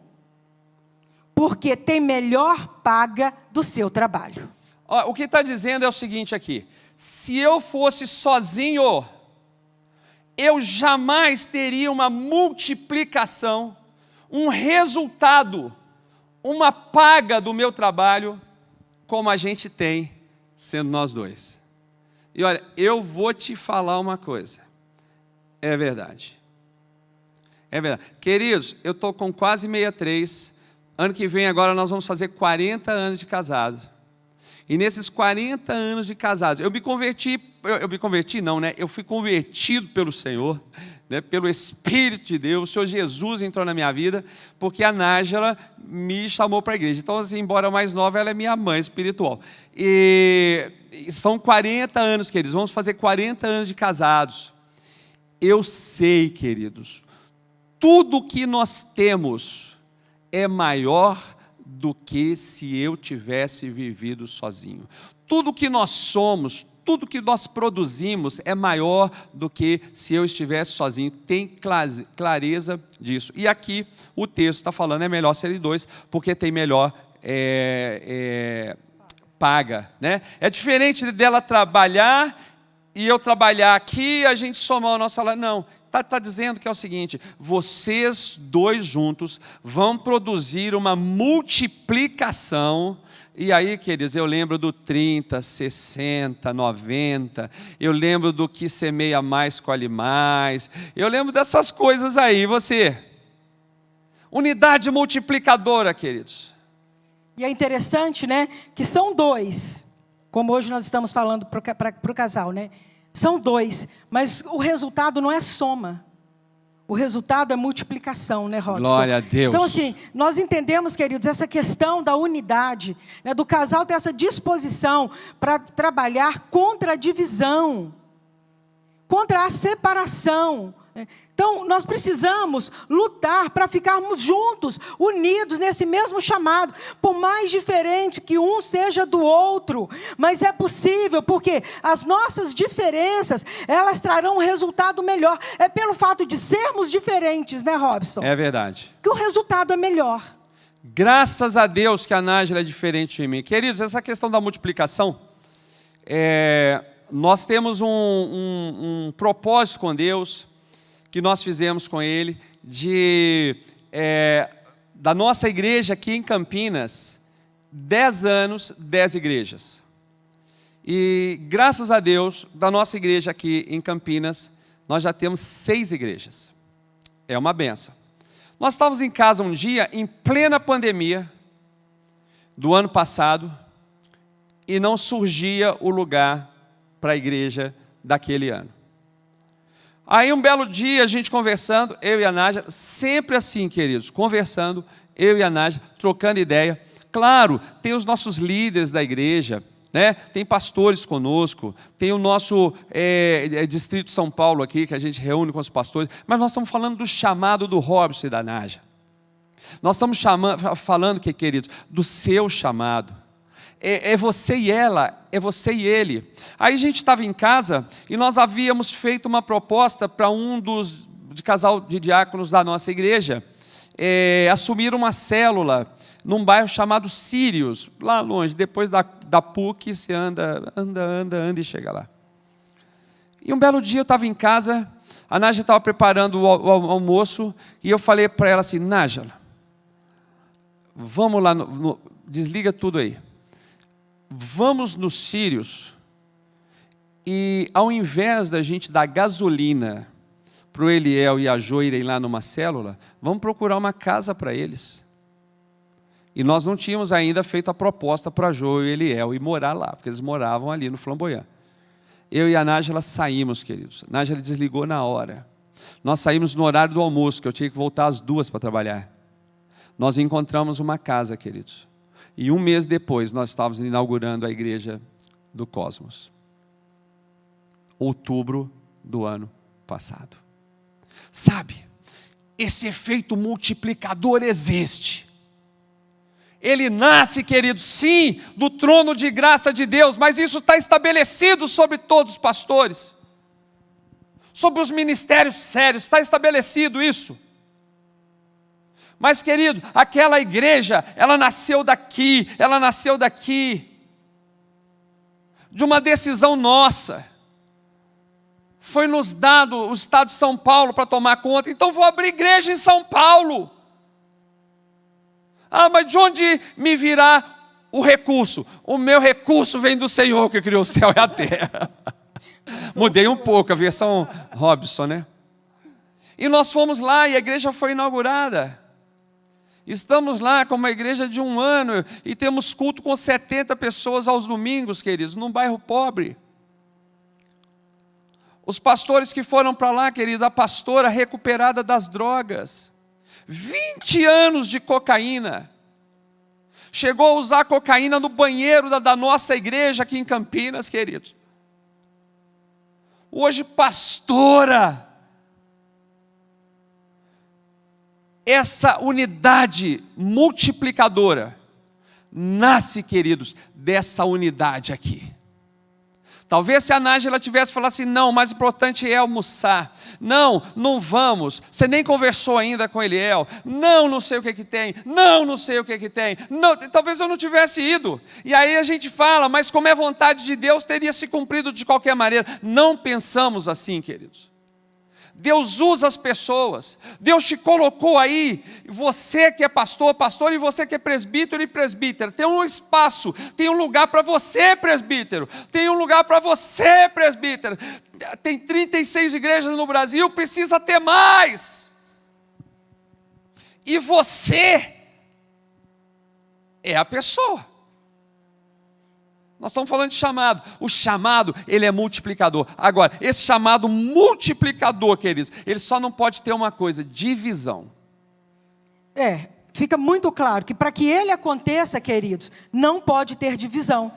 porque tem melhor paga do seu trabalho. Ó, o que está dizendo é o seguinte aqui: se eu fosse sozinho, eu jamais teria uma multiplicação, um resultado, uma paga do meu trabalho, como a gente tem, sendo nós 2. E olha, eu vou te falar uma coisa. É verdade. É verdade. Queridos, eu estou com quase 63. Ano que vem agora nós vamos fazer 40 anos de casado. E nesses 40 anos de casados, eu me converti não, né? Eu fui convertido pelo Senhor, né? Pelo Espírito de Deus. O Senhor Jesus entrou na minha vida, porque a Nájila me chamou para a igreja. Então, assim, embora mais nova, ela é minha mãe espiritual. E são 40 anos, queridos, vamos fazer 40 anos de casados. Eu sei, queridos, tudo que nós temos é maior do que se eu tivesse vivido sozinho. Tudo que nós somos, tudo que nós produzimos é maior do que se eu estivesse sozinho. Tem clareza disso. E aqui o texto está falando, é melhor serem 2, porque tem melhor paga. Né? É diferente dela trabalhar e eu trabalhar aqui e a gente somar o nosso salário. Não. Está dizendo que é o seguinte: vocês 2 juntos vão produzir uma multiplicação. E aí, queridos, eu lembro do 30, 60, 90. Eu lembro do que semeia mais, colhe mais. Eu lembro dessas coisas aí. Você, unidade multiplicadora, queridos. E é interessante, né, que são 2, como hoje nós estamos falando para o casal, né? São 2, mas o resultado não é soma. O resultado é multiplicação, né, Robson? Glória a Deus. Então, assim, nós entendemos, queridos, essa questão da unidade, né, do casal ter essa disposição para trabalhar contra a divisão. contra a separação. Então, nós precisamos lutar para ficarmos juntos, unidos nesse mesmo chamado, por mais diferente que um seja do outro, mas é possível, porque as nossas diferenças, elas trarão um resultado melhor. É pelo fato de sermos diferentes, né, Robson? É verdade. Que o resultado é melhor. Graças a Deus que a Nájila é diferente de mim. Queridos, essa questão da multiplicação, nós temos um propósito com Deus, que nós fizemos com Ele, da nossa igreja aqui em Campinas, 10 anos, 10 igrejas. E graças a Deus, da nossa igreja aqui em Campinas, nós já temos 6 igrejas. É uma benção. Nós estávamos em casa um dia, em plena pandemia, do ano passado, e não surgia o lugar para a igreja daquele ano. Aí um belo dia, a gente conversando, eu e a Nájila, sempre assim, queridos, conversando, eu e a Nájila, trocando ideia. Claro, tem os nossos líderes da igreja, né? Tem pastores conosco, tem o nosso Distrito São Paulo aqui, que a gente reúne com os pastores, mas nós estamos falando do chamado do Robson e da Nájila. Nós estamos falando, queridos, do seu chamado. É você e ela, é você e ele. Aí a gente estava em casa e nós havíamos feito uma proposta para de casal de diáconos da nossa igreja, assumir uma célula num bairro chamado Sírios, lá longe, depois da PUC, você anda e chega lá. E um belo dia eu estava em casa, a Nájila estava preparando o almoço, e eu falei para ela assim, Nájila, vamos lá, desliga tudo aí. Vamos nos Sírios e ao invés da gente dar gasolina para o Eliel e a Jo irem lá numa célula, vamos procurar uma casa para eles. E nós não tínhamos ainda feito a proposta para a Jo e o Eliel ir morar lá, porque eles moravam ali no Flamboyant. Eu e a Nájila saímos, queridos. A Nájila desligou na hora. Nós saímos no horário do almoço, que eu tinha que voltar às 2 para trabalhar. Nós encontramos uma casa, queridos. E um mês depois, nós estávamos inaugurando a igreja do Cosmos. Outubro do ano passado. Sabe, esse efeito multiplicador existe. Ele nasce, queridos, sim, do trono de graça de Deus, mas isso está estabelecido sobre todos os pastores. Sobre os ministérios sérios, está estabelecido isso. Mas, querido, aquela igreja, ela nasceu daqui, de uma decisão nossa. Foi nos dado o estado de São Paulo para tomar conta, então vou abrir igreja em São Paulo. Ah, mas de onde me virá o recurso? O meu recurso vem do Senhor que criou o céu e a terra. Mudei um pouco a versão Robson, né? E nós fomos lá e a igreja foi inaugurada. Estamos lá com uma igreja de 1 ano e temos culto com 70 pessoas aos domingos, queridos, num bairro pobre. Os pastores que foram para lá, queridos, a pastora recuperada das drogas, 20 anos de cocaína, chegou a usar cocaína no banheiro da nossa igreja aqui em Campinas, queridos. Hoje pastora. Essa unidade multiplicadora nasce, queridos, dessa unidade aqui. Talvez se a Nájila tivesse falado assim, não, o mais importante é almoçar. Não, não vamos. Você nem conversou ainda com Eliel. Não, não sei o que tem. Não sei o que tem. Não, talvez eu não tivesse ido. E aí a gente fala, mas como é vontade de Deus, teria se cumprido de qualquer maneira. Não pensamos assim, queridos. Deus usa as pessoas, Deus te colocou aí, você que é pastor, e você que é presbítero e presbítera, tem um espaço, tem um lugar para você, presbítero, tem um lugar para você, presbítero, tem 36 igrejas no Brasil, precisa ter mais, e você é a pessoa. Nós estamos falando de chamado. O chamado, ele é multiplicador. Agora, esse chamado multiplicador, queridos, ele só não pode ter uma coisa, divisão. Fica muito claro que para que ele aconteça, queridos, não pode ter divisão.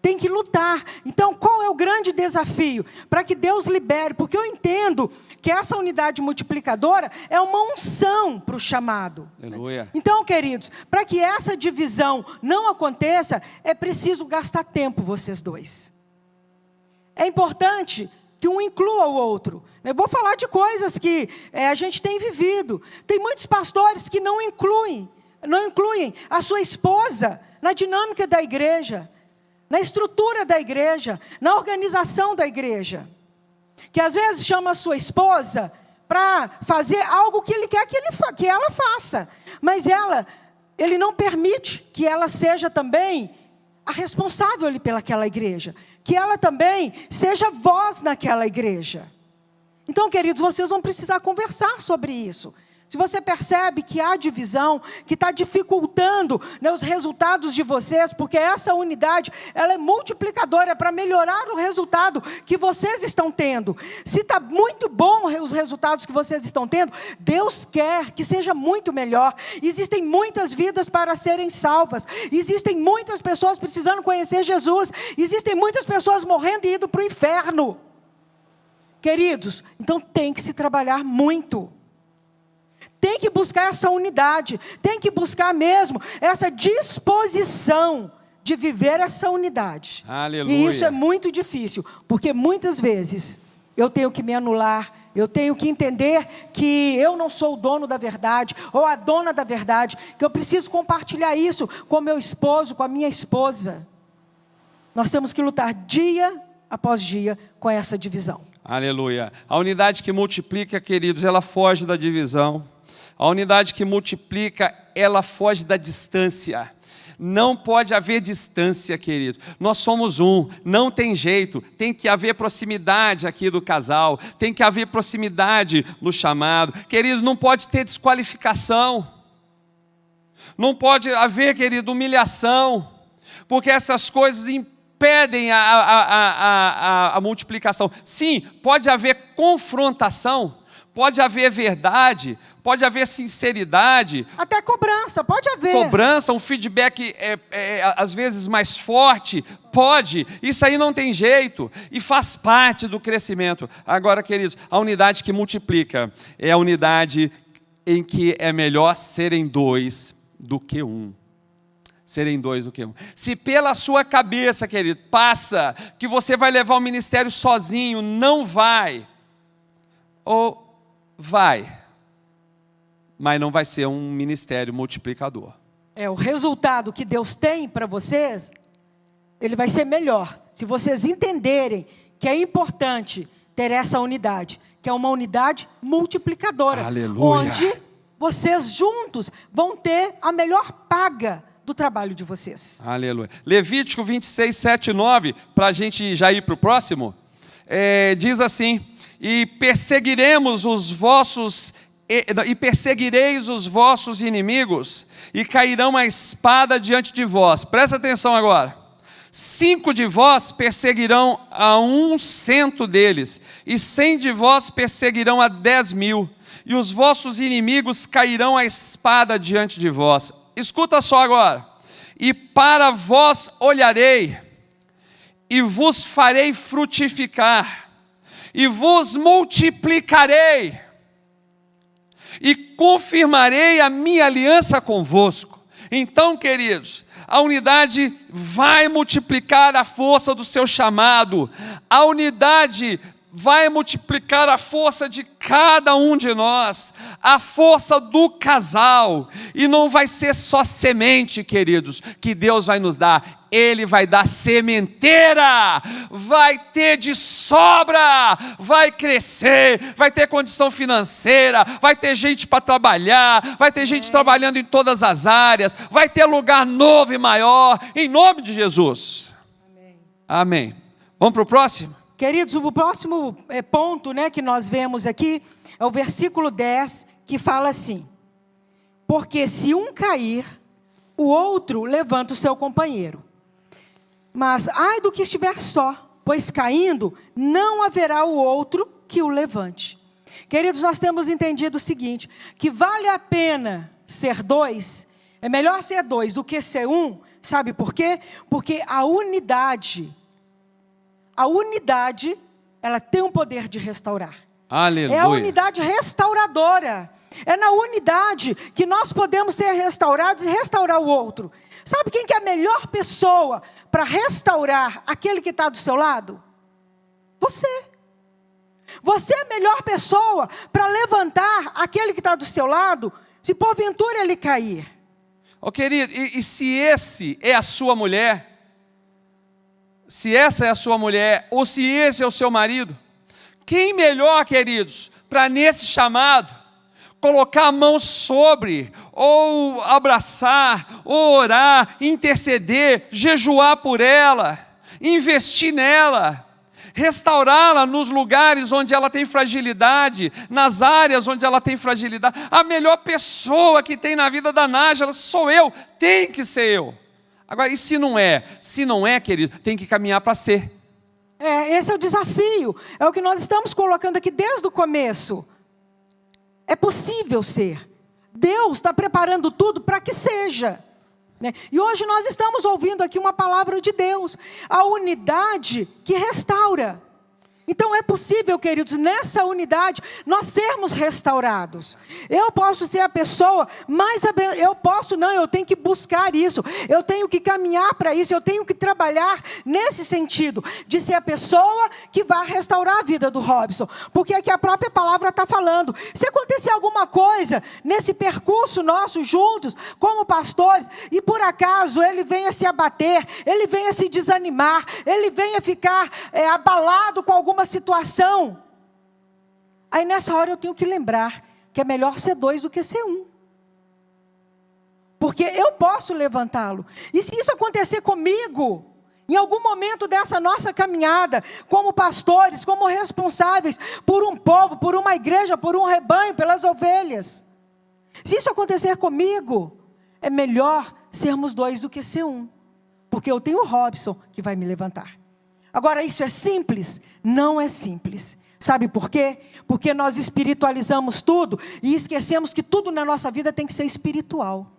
tem que lutar. Então, qual é o grande desafio? Para que Deus libere, porque eu entendo que essa unidade multiplicadora é uma unção para o chamado. Aleluia. Então, queridos, para que essa divisão não aconteça, é preciso gastar tempo, vocês dois. É importante que um inclua o outro. Eu vou falar de coisas que a gente tem vivido. Tem muitos pastores que não incluem a sua esposa na dinâmica da igreja, na estrutura da igreja, na organização da igreja. Que às vezes chama a sua esposa para fazer algo que ele quer que ela faça. Mas ele não permite que ela seja também a responsável ali pelaquela igreja. Que ela também seja voz naquela igreja. Então, queridos, vocês vão precisar conversar sobre isso. Se você percebe que há divisão, que está dificultando, né, os resultados de vocês, porque essa unidade, ela é multiplicadora para melhorar o resultado que vocês estão tendo. Se está muito bom os resultados que vocês estão tendo, Deus quer que seja muito melhor. Existem muitas vidas para serem salvas. Existem muitas pessoas precisando conhecer Jesus. Existem muitas pessoas morrendo e indo para o inferno. Queridos, então tem que se trabalhar muito. Tem que buscar essa unidade, tem que buscar mesmo essa disposição de viver essa unidade. Aleluia. E isso é muito difícil, porque muitas vezes eu tenho que me anular, eu tenho que entender que eu não sou o dono da verdade, ou a dona da verdade, que eu preciso compartilhar isso com meu esposo, com a minha esposa. Nós temos que lutar dia após dia com essa divisão. Aleluia. A unidade que multiplica, queridos, ela foge da divisão. A unidade que multiplica, ela foge da distância. Não pode haver distância, queridos. Nós somos um, não tem jeito. Tem que haver proximidade aqui do casal. Tem que haver proximidade no chamado. Queridos, não pode ter desqualificação. Não pode haver, querido, humilhação. Porque essas coisas impedem a multiplicação. Sim, pode haver confrontação. Pode haver verdade, pode haver sinceridade. Até cobrança, pode haver. Cobrança, um feedback às vezes mais forte, pode. Isso aí não tem jeito e faz parte do crescimento. Agora, queridos, a unidade que multiplica é a unidade em que é melhor serem dois do que um. Serem dois do que um. Se pela sua cabeça, querido, passa que você vai levar o ministério sozinho, não vai. Ou vai, mas não vai ser um ministério multiplicador. O resultado que Deus tem para vocês, ele vai ser melhor. Se vocês entenderem que é importante ter essa unidade, que é uma unidade multiplicadora. Aleluia. Onde vocês juntos vão ter a melhor paga do trabalho de vocês. Aleluia. Levítico 26, 7 e 9, para a gente já ir para o próximo, diz assim: e perseguireis os vossos inimigos, e cairão a espada diante de vós. Presta atenção agora. 5 de vós perseguirão a 100 deles, e 100 de vós perseguirão a 10.000, e os vossos inimigos cairão a espada diante de vós. Escuta só agora. E para vós olharei, e vos farei frutificar, e vos multiplicarei, e confirmarei a minha aliança convosco. Então, queridos, a unidade vai multiplicar a força do seu chamado. A unidade vai multiplicar a força de cada um de nós, a força do casal. E não vai ser só semente, queridos, que Deus vai nos dar. Ele vai dar sementeira, vai ter de sobra, vai crescer, vai ter condição financeira, vai ter gente para trabalhar, vai ter gente trabalhando em todas as áreas, vai ter lugar novo e maior, em nome de Jesus. Amém. Vamos para o próximo? Queridos, o próximo ponto, que nós vemos aqui é o versículo 10, que fala assim: porque se um cair, o outro levanta o seu companheiro. Mas ai do que estiver só, pois caindo, não haverá o outro que o levante. Queridos, nós temos entendido o seguinte, que vale a pena ser dois, é melhor ser dois do que ser um, Sabe por quê? Porque a unidade, ela tem um poder de restaurar. Aleluia. É a unidade restauradora. É na unidade que nós podemos ser restaurados e restaurar o outro. Sabe quem que é a melhor pessoa para restaurar aquele que está do seu lado? Você. Você é a melhor pessoa para levantar aquele que está do seu lado, se porventura ele cair. Ô querido, e se esse é a sua mulher, se essa é a sua mulher, ou se esse é o seu marido, quem melhor, queridos, para nesse chamado, colocar a mão sobre, ou abraçar, ou orar, interceder, jejuar por ela, investir nela, restaurá-la nos lugares onde ela tem fragilidade, nas áreas onde ela tem fragilidade. A melhor pessoa que tem na vida da Nájila sou eu, tem que ser eu. Agora, e se não é? Se não é, querido, tem que caminhar para ser. Esse é o desafio, é o que nós estamos colocando aqui desde o começo. É possível ser. Deus está preparando tudo para que seja. Né? E hoje nós estamos ouvindo aqui uma palavra de Deus. A unidade que restaura. Então é possível, queridos, nessa unidade, nós sermos restaurados. Eu posso ser a pessoa, mas eu tenho que buscar isso. Eu tenho que caminhar para isso, eu tenho que trabalhar nesse sentido, de ser a pessoa que vai restaurar a vida do Robson. Porque aqui a própria palavra está falando. Se acontecer alguma coisa nesse percurso nosso juntos, como pastores, e por acaso ele venha se abater, ele venha se desanimar, ele venha ficar abalado com alguma situação, aí nessa hora eu tenho que lembrar que é melhor ser 2 do que ser 1, porque eu posso levantá-lo. E se isso acontecer comigo, em algum momento dessa nossa caminhada, como pastores, como responsáveis por um povo, por uma igreja, por um rebanho, pelas ovelhas, se isso acontecer comigo, é melhor sermos 2 do que ser 1, porque eu tenho o Robson que vai me levantar. Agora, isso é simples? Não é simples. Sabe por quê? Porque nós espiritualizamos tudo e esquecemos que tudo na nossa vida tem que ser espiritual.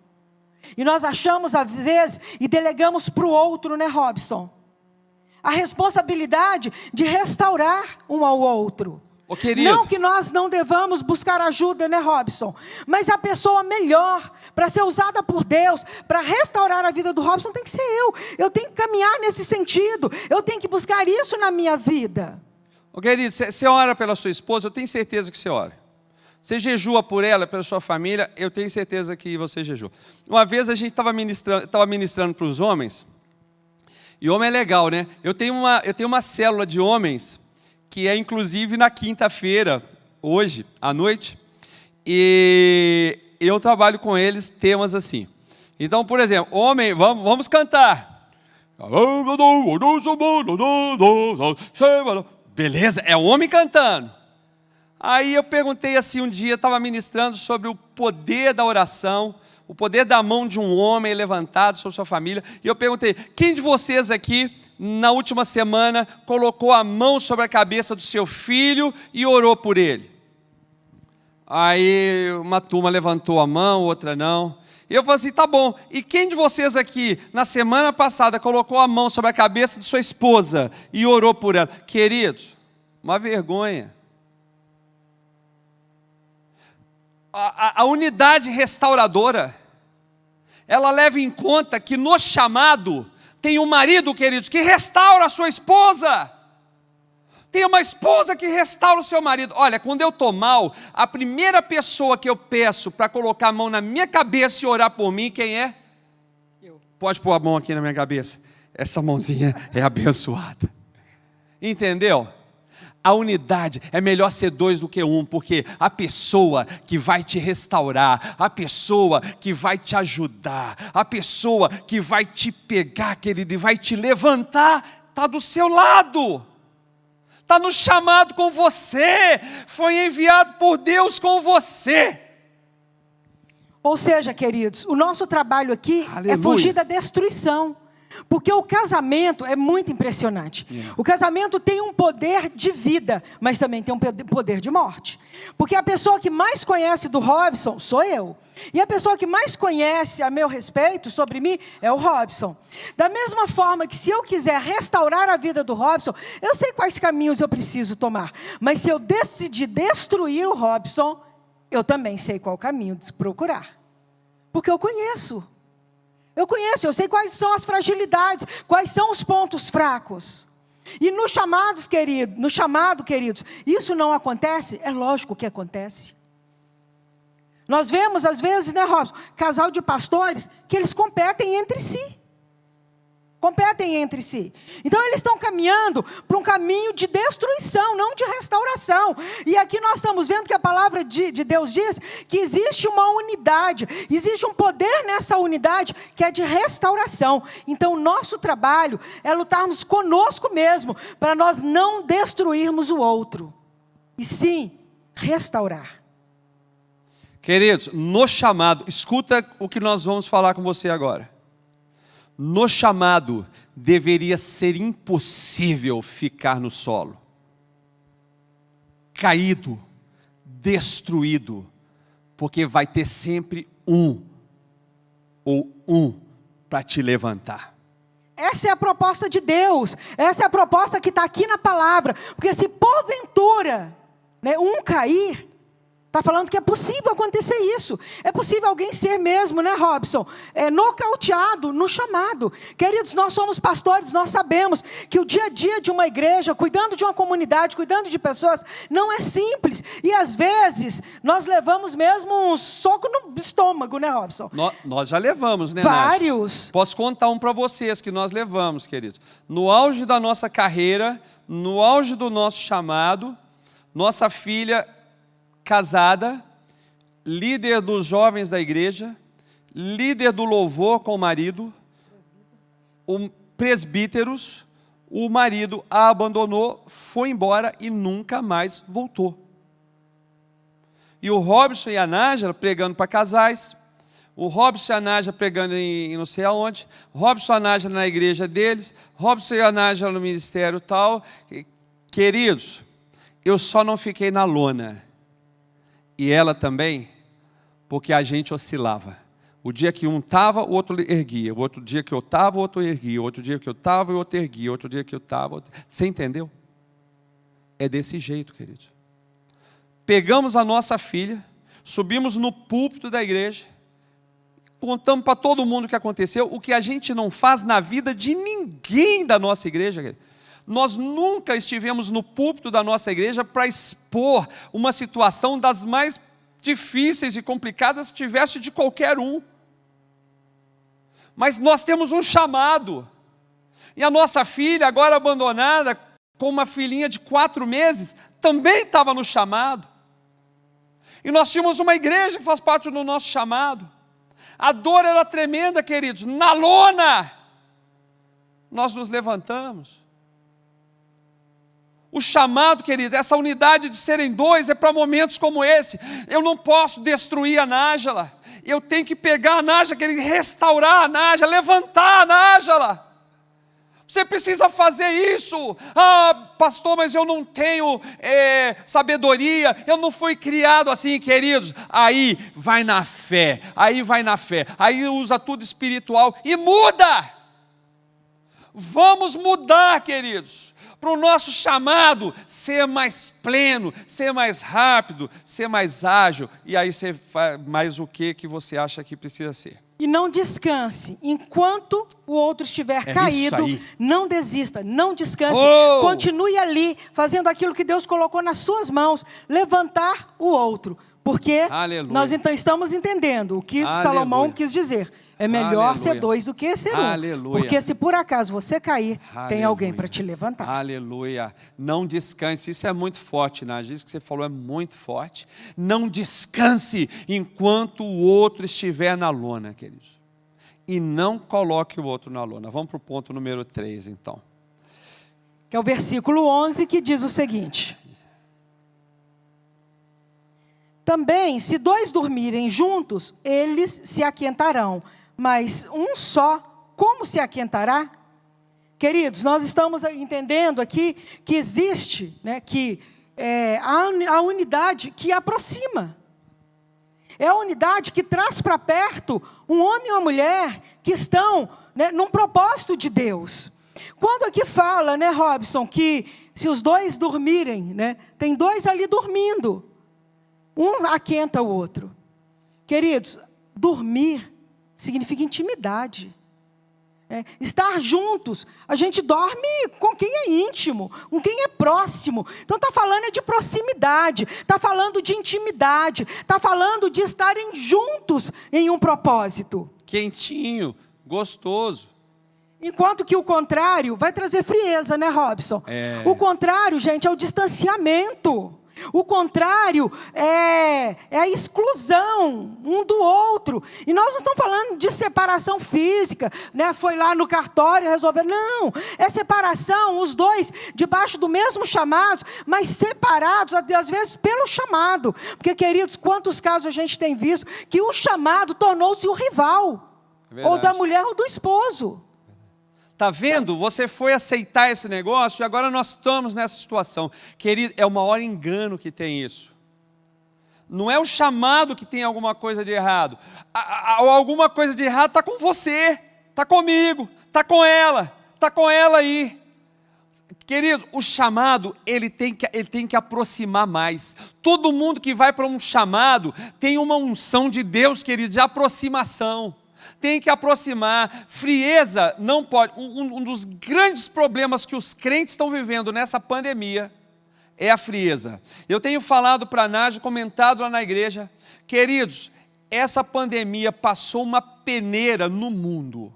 E nós achamos, às vezes, e delegamos para o outro, né, Robson? A responsabilidade de restaurar um ao outro. Ô, querido. Não que nós não devamos buscar ajuda, né, Robson? Mas a pessoa melhor para ser usada por Deus, para restaurar a vida do Robson, tem que ser eu. Eu tenho que caminhar nesse sentido. Eu tenho que buscar isso na minha vida. Ô, querido, você ora pela sua esposa, eu tenho certeza que você ora. Você jejua por ela, pela sua família, eu tenho certeza que você jejua. Uma vez a gente estava ministrando para os homens, e homem é legal, né? Eu tenho uma célula de homens, que é inclusive na quinta-feira, hoje, à noite, e eu trabalho com eles temas assim. Então, por exemplo, homem, vamos cantar. Beleza, é homem cantando. Aí eu perguntei assim um dia, estava ministrando sobre o poder da oração, o poder da mão de um homem levantado sobre sua família, e eu perguntei, quem de vocês aqui, na última semana, colocou a mão sobre a cabeça do seu filho e orou por ele? Aí uma turma levantou a mão, outra não. E eu falei assim, tá bom, e quem de vocês aqui, na semana passada, colocou a mão sobre a cabeça de sua esposa e orou por ela? Queridos, uma vergonha. A unidade restauradora, ela leva em conta que no chamado tem um marido, queridos, que restaura a sua esposa. Tem uma esposa que restaura o seu marido. Olha, quando eu estou mal, a primeira pessoa que eu peço para colocar a mão na minha cabeça e orar por mim, quem é? Eu. Pode pôr a mão aqui na minha cabeça. Essa mãozinha é abençoada. Entendeu? A unidade é melhor ser 2 do que 1, porque a pessoa que vai te restaurar, a pessoa que vai te ajudar, a pessoa que vai te pegar, querido, e vai te levantar, está do seu lado, está no chamado com você, foi enviado por Deus com você. Ou seja, queridos, o nosso trabalho aqui Aleluia. É fugir da destruição. Porque o casamento é muito impressionante. O casamento tem um poder de vida, mas também tem um poder de morte. Porque a pessoa que mais conhece do Robson sou eu. E a pessoa que mais conhece a meu respeito, sobre mim, é o Robson. Da mesma forma que se eu quiser restaurar a vida do Robson, eu sei quais caminhos eu preciso tomar. Mas se eu decidir destruir o Robson, eu também sei qual caminho procurar. Porque eu conheço. Eu sei quais são as fragilidades, quais são os pontos fracos. E no chamado, queridos, isso não acontece? É lógico que acontece. Nós vemos, às vezes, né, Robson, casal de pastores, que eles competem entre si. Então, eles estão caminhando para um caminho de destruição, não de restauração. E aqui nós estamos vendo que a palavra de Deus diz que existe uma unidade, existe um poder nessa unidade que é de restauração. Então, o nosso trabalho é lutarmos conosco mesmo, para nós não destruirmos o outro, e sim restaurar. Queridos, no chamado, escuta o que nós vamos falar com você agora. No chamado, deveria ser impossível ficar no solo, caído, destruído, porque vai ter sempre um para te levantar. Essa é a proposta de Deus, essa é a proposta que está aqui na palavra, porque se porventura, né, um cair, está falando que é possível acontecer isso. É possível alguém ser mesmo, né, Robson? Nocauteado no chamado. Queridos, nós somos pastores, nós sabemos que o dia a dia de uma igreja, cuidando de uma comunidade, cuidando de pessoas, não é simples. E às vezes, nós levamos mesmo um soco no estômago, né, Robson? Nós já levamos, né, vários. Nádia? Posso contar um para vocês que nós levamos, queridos. No auge da nossa carreira, no auge do nosso chamado, nossa filha casada, líder dos jovens da igreja, líder do louvor com o marido, presbíteros, o marido a abandonou, foi embora e nunca mais voltou. E o Robson e a Nájila pregando para casais, o Robson e a Nájila pregando em não sei aonde, Robson e a Nájila na igreja deles, Robson e a Nájila no ministério tal. Queridos, eu só não fiquei na lona. E ela também, porque a gente oscilava. O dia que um estava, o outro erguia. O outro dia que eu estava, o outro erguia. O outro dia que eu estava, o outro erguia. O outro dia que eu estava... Você entendeu? É desse jeito, queridos. Pegamos a nossa filha, subimos no púlpito da igreja, contamos para todo mundo o que aconteceu, o que a gente não faz na vida de ninguém da nossa igreja, queridos. Nós nunca estivemos no púlpito da nossa igreja para expor uma situação das mais difíceis e complicadas que tivesse de qualquer um. Mas nós temos um chamado. E a nossa filha, agora abandonada, com uma filhinha de 4 meses, também estava no chamado. E nós tínhamos uma igreja que faz parte do nosso chamado. A dor era tremenda, queridos. Na lona, nós nos levantamos. O chamado, querido, essa unidade de serem 2 é para momentos como esse. Eu não posso destruir a Nájila. Eu tenho que pegar a Nájila, querido, restaurar a Nájila, levantar a Nájila. Você precisa fazer isso. Ah, pastor, mas eu não tenho sabedoria. Eu não fui criado assim, queridos. Aí vai na fé. Aí usa tudo espiritual e muda. Vamos mudar, queridos, para o nosso chamado ser mais pleno, ser mais rápido, ser mais ágil. E aí você faz mais o que você acha que precisa ser. E não descanse, enquanto o outro estiver caído, não desista, não descanse, continue ali, fazendo aquilo que Deus colocou nas suas mãos, levantar o outro. Porque nós então estamos entendendo o que Salomão quis dizer. É melhor ser 2 do que ser 1. Porque se por acaso você cair, tem alguém para te levantar. Aleluia. Não descanse. Isso é muito forte, Nádia. Isso que você falou é muito forte. Não descanse enquanto o outro estiver na lona, queridos. E não coloque o outro na lona. Vamos para o ponto número 3, então. Que é o versículo 11, que diz o seguinte: também, se 2 dormirem juntos, eles se aquentarão. Mas um só como se aquentará? Queridos, nós estamos entendendo aqui que existe, né, a unidade que aproxima. É a unidade que traz para perto um homem e uma mulher que estão, né, num propósito de Deus. Quando aqui fala, né, Robson, que se os dois dormirem, né, tem dois ali dormindo, um aquenta o outro. Queridos, dormir significa intimidade. Estar juntos, a gente dorme com quem é íntimo, com quem é próximo. Então está falando de proximidade, está falando de intimidade, está falando de estarem juntos em um propósito. Quentinho, gostoso. Enquanto que o contrário vai trazer frieza, né, Robson? O contrário, gente, é o distanciamento. O contrário é a exclusão um do outro. E nós não estamos falando de separação física, né? Foi lá no cartório resolver. Não, é separação, os dois debaixo do mesmo chamado, mas separados, às vezes, pelo chamado. Porque, queridos, quantos casos a gente tem visto que o chamado tornou-se o rival. Ou da mulher ou do esposo. Está vendo? Você foi aceitar esse negócio e agora nós estamos nessa situação. Querido, é o maior engano que tem isso. Não é o chamado que tem alguma coisa de errado. Alguma coisa de errado está com você, está comigo, está com ela aí. Querido, o chamado, ele tem que aproximar mais. Todo mundo que vai para um chamado tem uma unção de Deus, querido, de aproximação. Tem que aproximar. Frieza não pode. Um dos grandes problemas que os crentes estão vivendo nessa pandemia é a frieza. Eu tenho falado para a Nádia, comentado lá na igreja, queridos, essa pandemia passou uma peneira no mundo.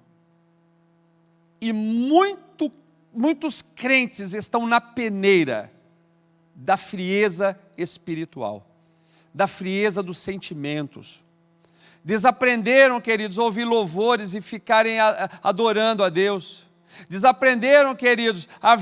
E muitos crentes estão na peneira da frieza espiritual, da frieza dos sentimentos. Desaprenderam, queridos, a ouvir louvores e ficarem adorando a Deus. Desaprenderam, queridos, a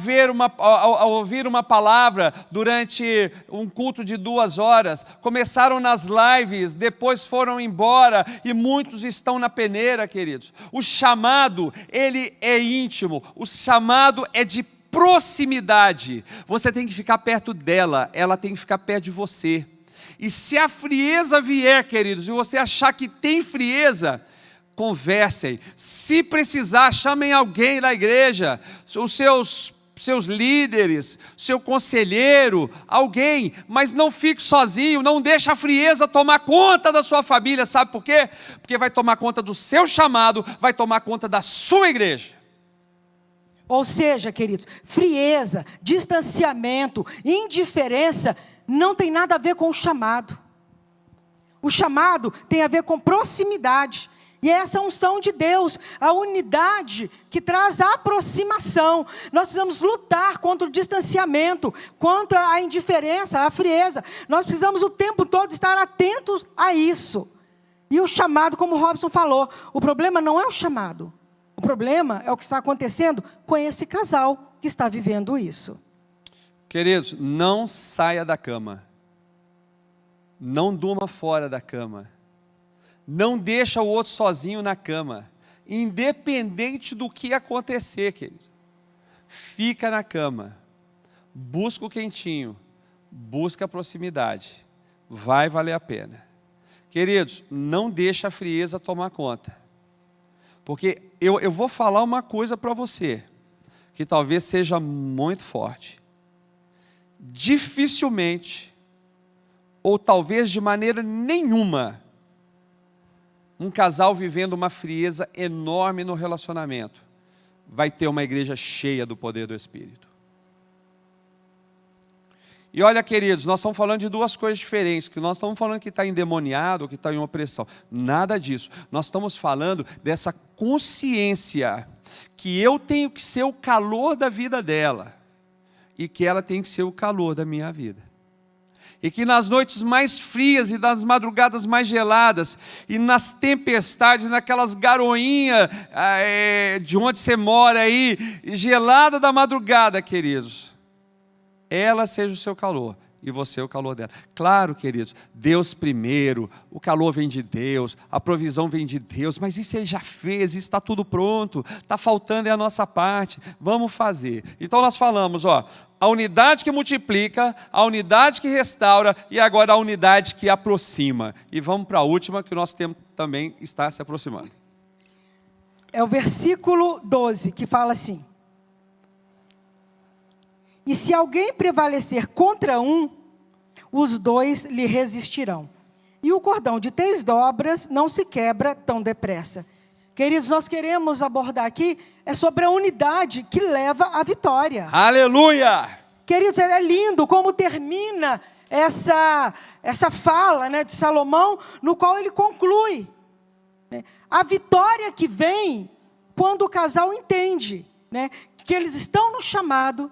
ouvir uma palavra durante um culto de 2 horas. Começaram nas lives, depois foram embora e muitos estão na peneira, queridos. O chamado, ele é íntimo. O chamado é de proximidade. Você tem que ficar perto dela, ela tem que ficar perto de você. E se a frieza vier, queridos, e você achar que tem frieza, conversem. Se precisar, chamem alguém da igreja, os seus líderes, seu conselheiro, alguém, mas não fique sozinho, não deixe a frieza tomar conta da sua família, sabe por quê? Porque vai tomar conta do seu chamado, vai tomar conta da sua igreja. Ou seja, queridos, frieza, distanciamento, indiferença, não tem nada a ver com o chamado. O chamado tem a ver com proximidade. E essa é a unção de Deus, a unidade que traz a aproximação. Nós precisamos lutar contra o distanciamento, contra a indiferença, a frieza. Nós precisamos o tempo todo estar atentos a isso. E o chamado, como o Robson falou, o problema não é o chamado. O problema é o que está acontecendo com esse casal que está vivendo isso. Queridos, não saia da cama. Não durma fora da cama. Não deixa o outro sozinho na cama. Independente do que acontecer, querido. Fica na cama. Busca o quentinho. Busca a proximidade. Vai valer a pena. Queridos, não deixa a frieza tomar conta. Porque eu vou falar uma coisa para você, que talvez seja muito forte. Dificilmente, ou talvez de maneira nenhuma, um casal vivendo uma frieza enorme no relacionamento vai ter uma igreja cheia do poder do Espírito. E olha, queridos, nós estamos falando de 2 coisas diferentes, que nós estamos falando que está endemoniado, que está em opressão. Nada disso. Nós estamos falando dessa consciência que eu tenho que ser o calor da vida dela e que ela tem que ser o calor da minha vida. E que nas noites mais frias e nas madrugadas mais geladas, e nas tempestades, naquelas garoinhas de onde você mora aí, gelada da madrugada, queridos, ela seja o seu calor e você é o calor dela. Claro, queridos, Deus primeiro, o calor vem de Deus, a provisão vem de Deus, mas isso Ele já fez, isso está tudo pronto, está faltando é a nossa parte, vamos fazer. Então nós falamos, a unidade que multiplica, a unidade que restaura e agora a unidade que aproxima. E vamos para a última, que o nosso tempo também está se aproximando. É o versículo 12 que fala assim: e se alguém prevalecer contra um, os dois lhe resistirão. E o cordão de 3 dobras não se quebra tão depressa. Queridos, nós queremos abordar aqui sobre a unidade que leva à vitória. Aleluia! Queridos, é lindo como termina essa fala, né, de Salomão, no qual ele conclui, né, a vitória que vem quando o casal entende, né, que eles estão no chamado,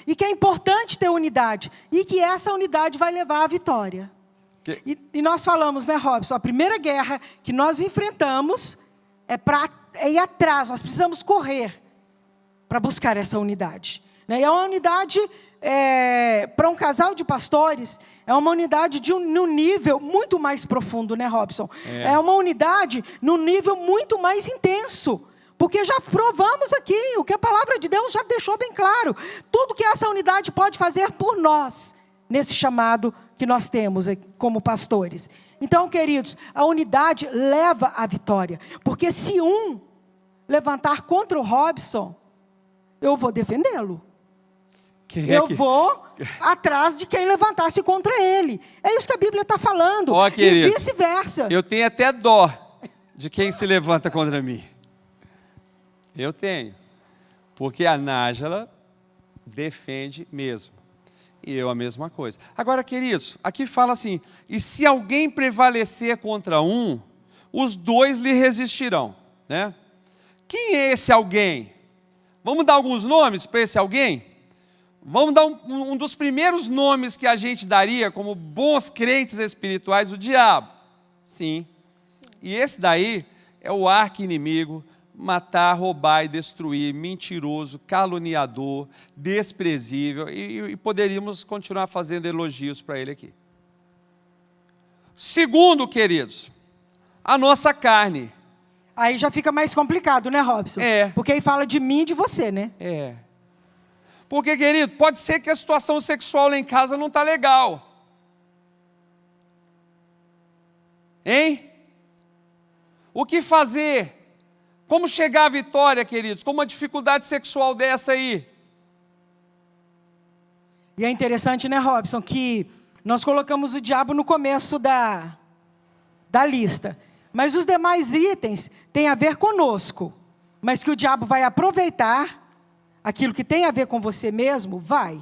e que é importante ter unidade, e que essa unidade vai levar à vitória. E nós falamos, né, Robson, a primeira guerra que nós enfrentamos é ir atrás, nós precisamos correr para buscar essa unidade. Né? E é uma unidade, para um casal de pastores, é uma unidade num nível muito mais profundo, né, Robson? É uma unidade num nível muito mais intenso. Porque já provamos aqui, o que a palavra de Deus já deixou bem claro. Tudo que essa unidade pode fazer por nós, nesse chamado que nós temos como pastores. Então, queridos, a unidade leva à vitória. Porque se um levantar contra o Robson, eu vou defendê-lo. Eu vou atrás de quem levantasse contra ele. É isso que a Bíblia está falando. Queridos, e vice-versa. Eu tenho até dó de quem se levanta contra mim. Eu tenho, porque a Nájila defende mesmo, e eu a mesma coisa. Agora, queridos, aqui fala assim, e se alguém prevalecer contra um, os dois lhe resistirão, né? Quem é esse alguém? Vamos dar alguns nomes para esse alguém? Vamos dar um dos primeiros nomes que a gente daria como bons crentes espirituais, o diabo. Sim. E esse daí é o arqui-inimigo, matar, roubar e destruir, mentiroso, caluniador, desprezível, e poderíamos continuar fazendo elogios para ele aqui. Segundo, queridos, a nossa carne. Aí já fica mais complicado, né, Robson? Porque aí fala de mim e de você, né? Porque, querido, pode ser que a situação sexual lá em casa não está legal. Hein? O que fazer? Como chegar à vitória, queridos? Com uma dificuldade sexual dessa aí? E é interessante, né, Robson, que nós colocamos o diabo no começo da lista. Mas os demais itens têm a ver conosco. Mas que o diabo vai aproveitar aquilo que tem a ver com você mesmo, vai.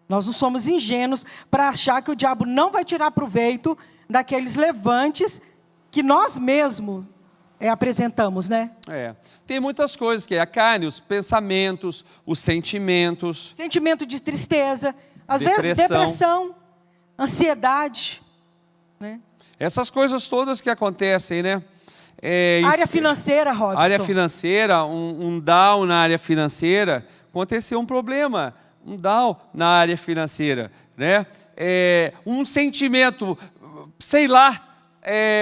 Nós não somos ingênuos para achar que o diabo não vai tirar proveito daqueles levantes que nós mesmos apresentamos, né? Tem muitas coisas, que é a carne, os pensamentos, os sentimentos. Sentimento de tristeza, às vezes depressão, ansiedade, né? Essas coisas todas que acontecem, né? Área financeira, Robson. Área financeira, um down na área financeira, aconteceu um problema, um down na área financeira, né? Um sentimento, sei lá,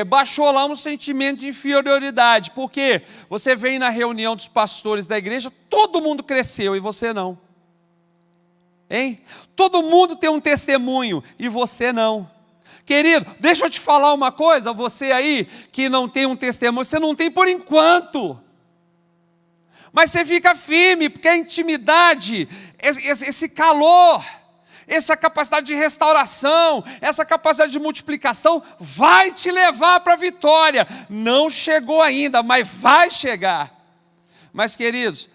baixou lá um sentimento de inferioridade, porque você vem na reunião dos pastores da igreja, todo mundo cresceu e você não. Hein? Todo mundo tem um testemunho e você não. Querido, deixa eu te falar uma coisa, você aí que não tem um testemunho, você não tem por enquanto. Mas você fica firme, porque a intimidade, esse calor, essa capacidade de restauração, essa capacidade de multiplicação, vai te levar para a vitória. Não chegou ainda, mas vai chegar. Mas, queridos,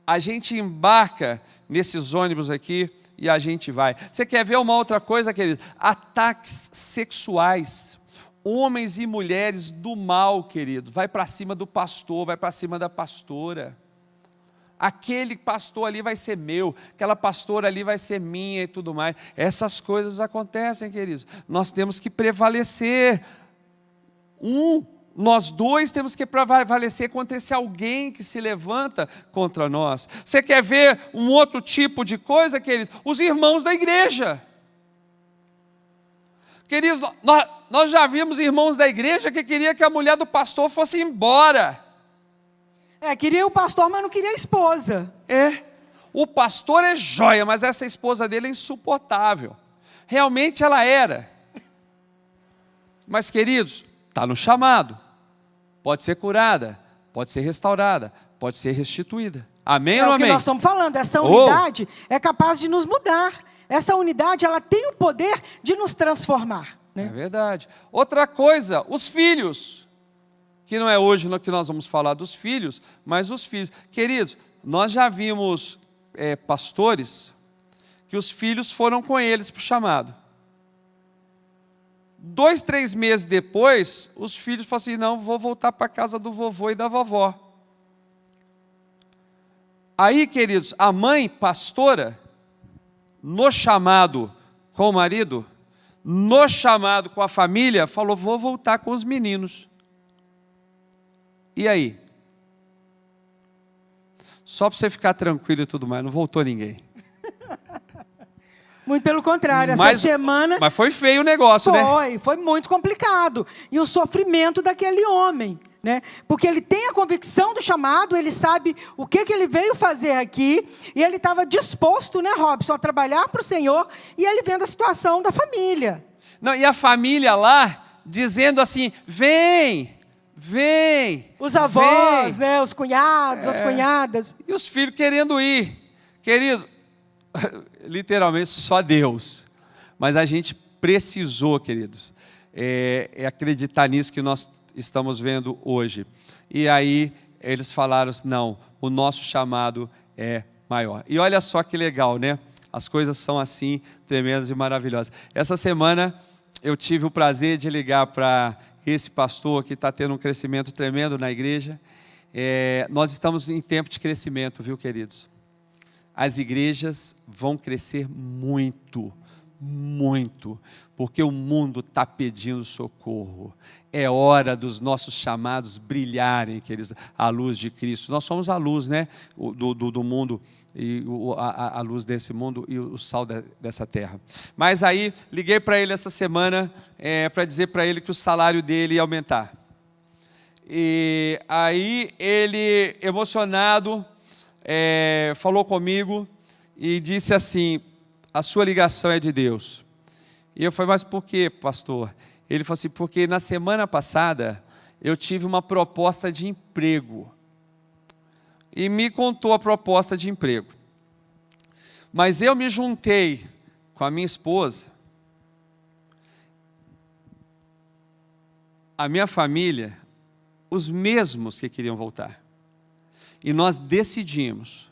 a gente embarca nesses ônibus aqui e a gente vai. Você quer ver uma outra coisa, querido? Ataques sexuais. Homens e mulheres do mal, querido. Vai para cima do pastor, vai para cima da pastora. Aquele pastor ali vai ser meu, aquela pastora ali vai ser minha e tudo mais. Essas coisas acontecem, queridos. Nós temos que prevalecer. Nós dois temos que prevalecer contra esse alguém que se levanta contra nós. Você quer ver um outro tipo de coisa, querido? Os irmãos da igreja. Queridos, nós já vimos irmãos da igreja que queria que a mulher do pastor fosse embora. Queria o pastor, mas não queria a esposa. O pastor é joia, mas essa esposa dele é insuportável. Realmente ela era. Mas, queridos, está no chamado. Pode ser curada, pode ser restaurada, pode ser restituída. Amém ou não amém? É o que nós estamos falando, essa unidade é capaz de nos mudar. Essa unidade, ela tem o poder de nos transformar. Né? É verdade. Outra coisa, os filhos. Que não é hoje que nós vamos falar dos filhos, mas os filhos. Queridos, nós já vimos pastores que os filhos foram com eles para o chamado. 2, 3 meses depois, os filhos falaram assim, não, vou voltar para a casa do vovô e da vovó. Aí, queridos, a mãe pastora, no chamado com o marido, no chamado com a família, falou, vou voltar com os meninos. E aí? Só para você ficar tranquilo e tudo mais, não voltou ninguém. Muito pelo contrário, essa semana... Mas foi feio o negócio, né? Foi muito complicado. E o sofrimento daquele homem, né? Porque ele tem a convicção do chamado, ele sabe o que ele veio fazer aqui, e ele estava disposto, né, Robson, a trabalhar para o Senhor, e ele vendo a situação da família. Não, e a família lá, dizendo assim, vem... Os avós, né, os cunhados, as cunhadas. E os filhos querendo ir. Querido, literalmente só Deus. Mas a gente precisou, queridos, acreditar nisso que nós estamos vendo hoje. E aí eles falaram, não, o nosso chamado é maior. E olha só que legal, né? As coisas são assim, tremendas e maravilhosas. Essa semana eu tive o prazer de ligar para esse pastor que está tendo um crescimento tremendo na igreja. Nós estamos em tempo de crescimento, viu, queridos? As igrejas vão crescer muito, muito, porque o mundo está pedindo socorro. É hora dos nossos chamados brilharem, queridos, à luz de Cristo. Nós somos a luz, né, do mundo, e a luz desse mundo e o sal dessa terra. Mas aí, liguei para ele essa semana para dizer para ele que o salário dele ia aumentar. E aí ele, emocionado, falou comigo e disse assim, a sua ligação é de Deus. E eu falei, mas por quê, pastor? Ele falou assim, porque na semana passada eu tive uma proposta de emprego. E me contou a proposta de emprego. Mas eu me juntei com a minha esposa, a minha família, os mesmos que queriam voltar. E nós decidimos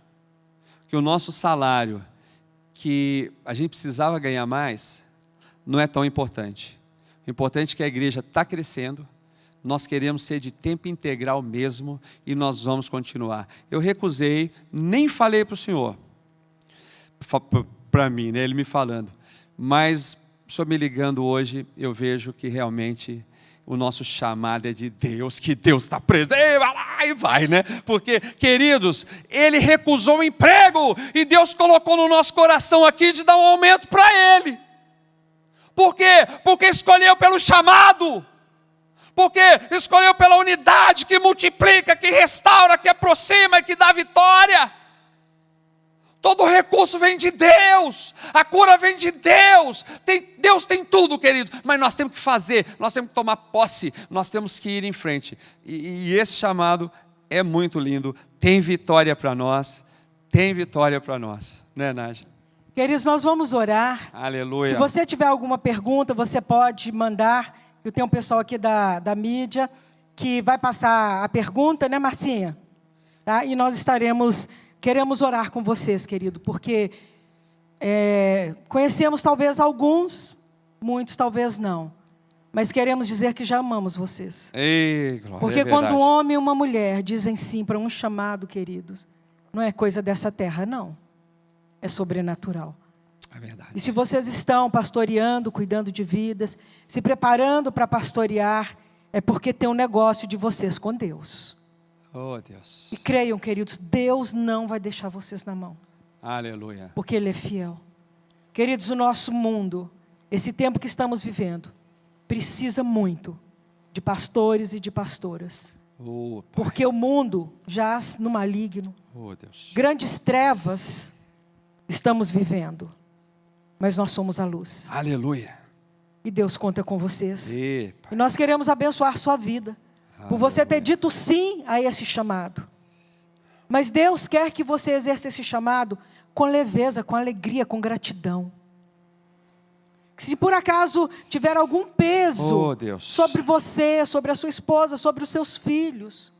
que o nosso salário, que a gente precisava ganhar mais, não é tão importante. O importante é que a igreja está crescendo, nós queremos ser de tempo integral mesmo, e nós vamos continuar. Eu recusei, nem falei para o senhor, para mim, né, ele me falando, mas o senhor me ligando hoje, eu vejo que realmente o nosso chamado é de Deus, que Deus está presente, e vai, né? Porque, queridos, ele recusou o emprego, e Deus colocou no nosso coração aqui de dar um aumento para ele. Por quê? Porque escolheu pelo chamado, porque escolheu pela unidade que multiplica, que restaura, que aproxima e que dá vitória. Todo recurso vem de Deus, a cura vem de Deus, Deus tem tudo, querido, mas nós temos que fazer, nós temos que tomar posse, nós temos que ir em frente, e esse chamado é muito lindo, tem vitória para nós, né, Nádia? Queridos, nós vamos orar. Aleluia. Se você tiver alguma pergunta, você pode mandar, eu tenho um pessoal aqui da mídia, que vai passar a pergunta, né, Marcinha? Tá? E nós queremos orar com vocês, querido, porque conhecemos talvez alguns, muitos talvez não, mas queremos dizer que já amamos vocês. Ei, glória, porque quando um homem e uma mulher dizem sim para um chamado, queridos, não é coisa dessa terra, não. É sobrenatural. É verdade. E se vocês estão pastoreando, cuidando de vidas, se preparando para pastorear, é porque tem um negócio de vocês com Deus. Oh, Deus. E creiam, queridos, Deus não vai deixar vocês na mão. Aleluia. Porque Ele é fiel. Queridos, o nosso mundo, esse tempo que estamos vivendo precisa muito de pastores e de pastoras. Oh, Pai. Porque o mundo jaz no maligno. Oh, Deus. Grandes trevas estamos vivendo. Mas nós somos a luz. Aleluia. E Deus conta com vocês. E, E nós queremos abençoar sua vida. Por você ter dito sim a esse chamado. Mas Deus quer que você exerça esse chamado com leveza, com alegria, com gratidão. Se por acaso tiver algum peso Oh, Deus. sobre você, sobre a sua esposa, sobre os seus filhos,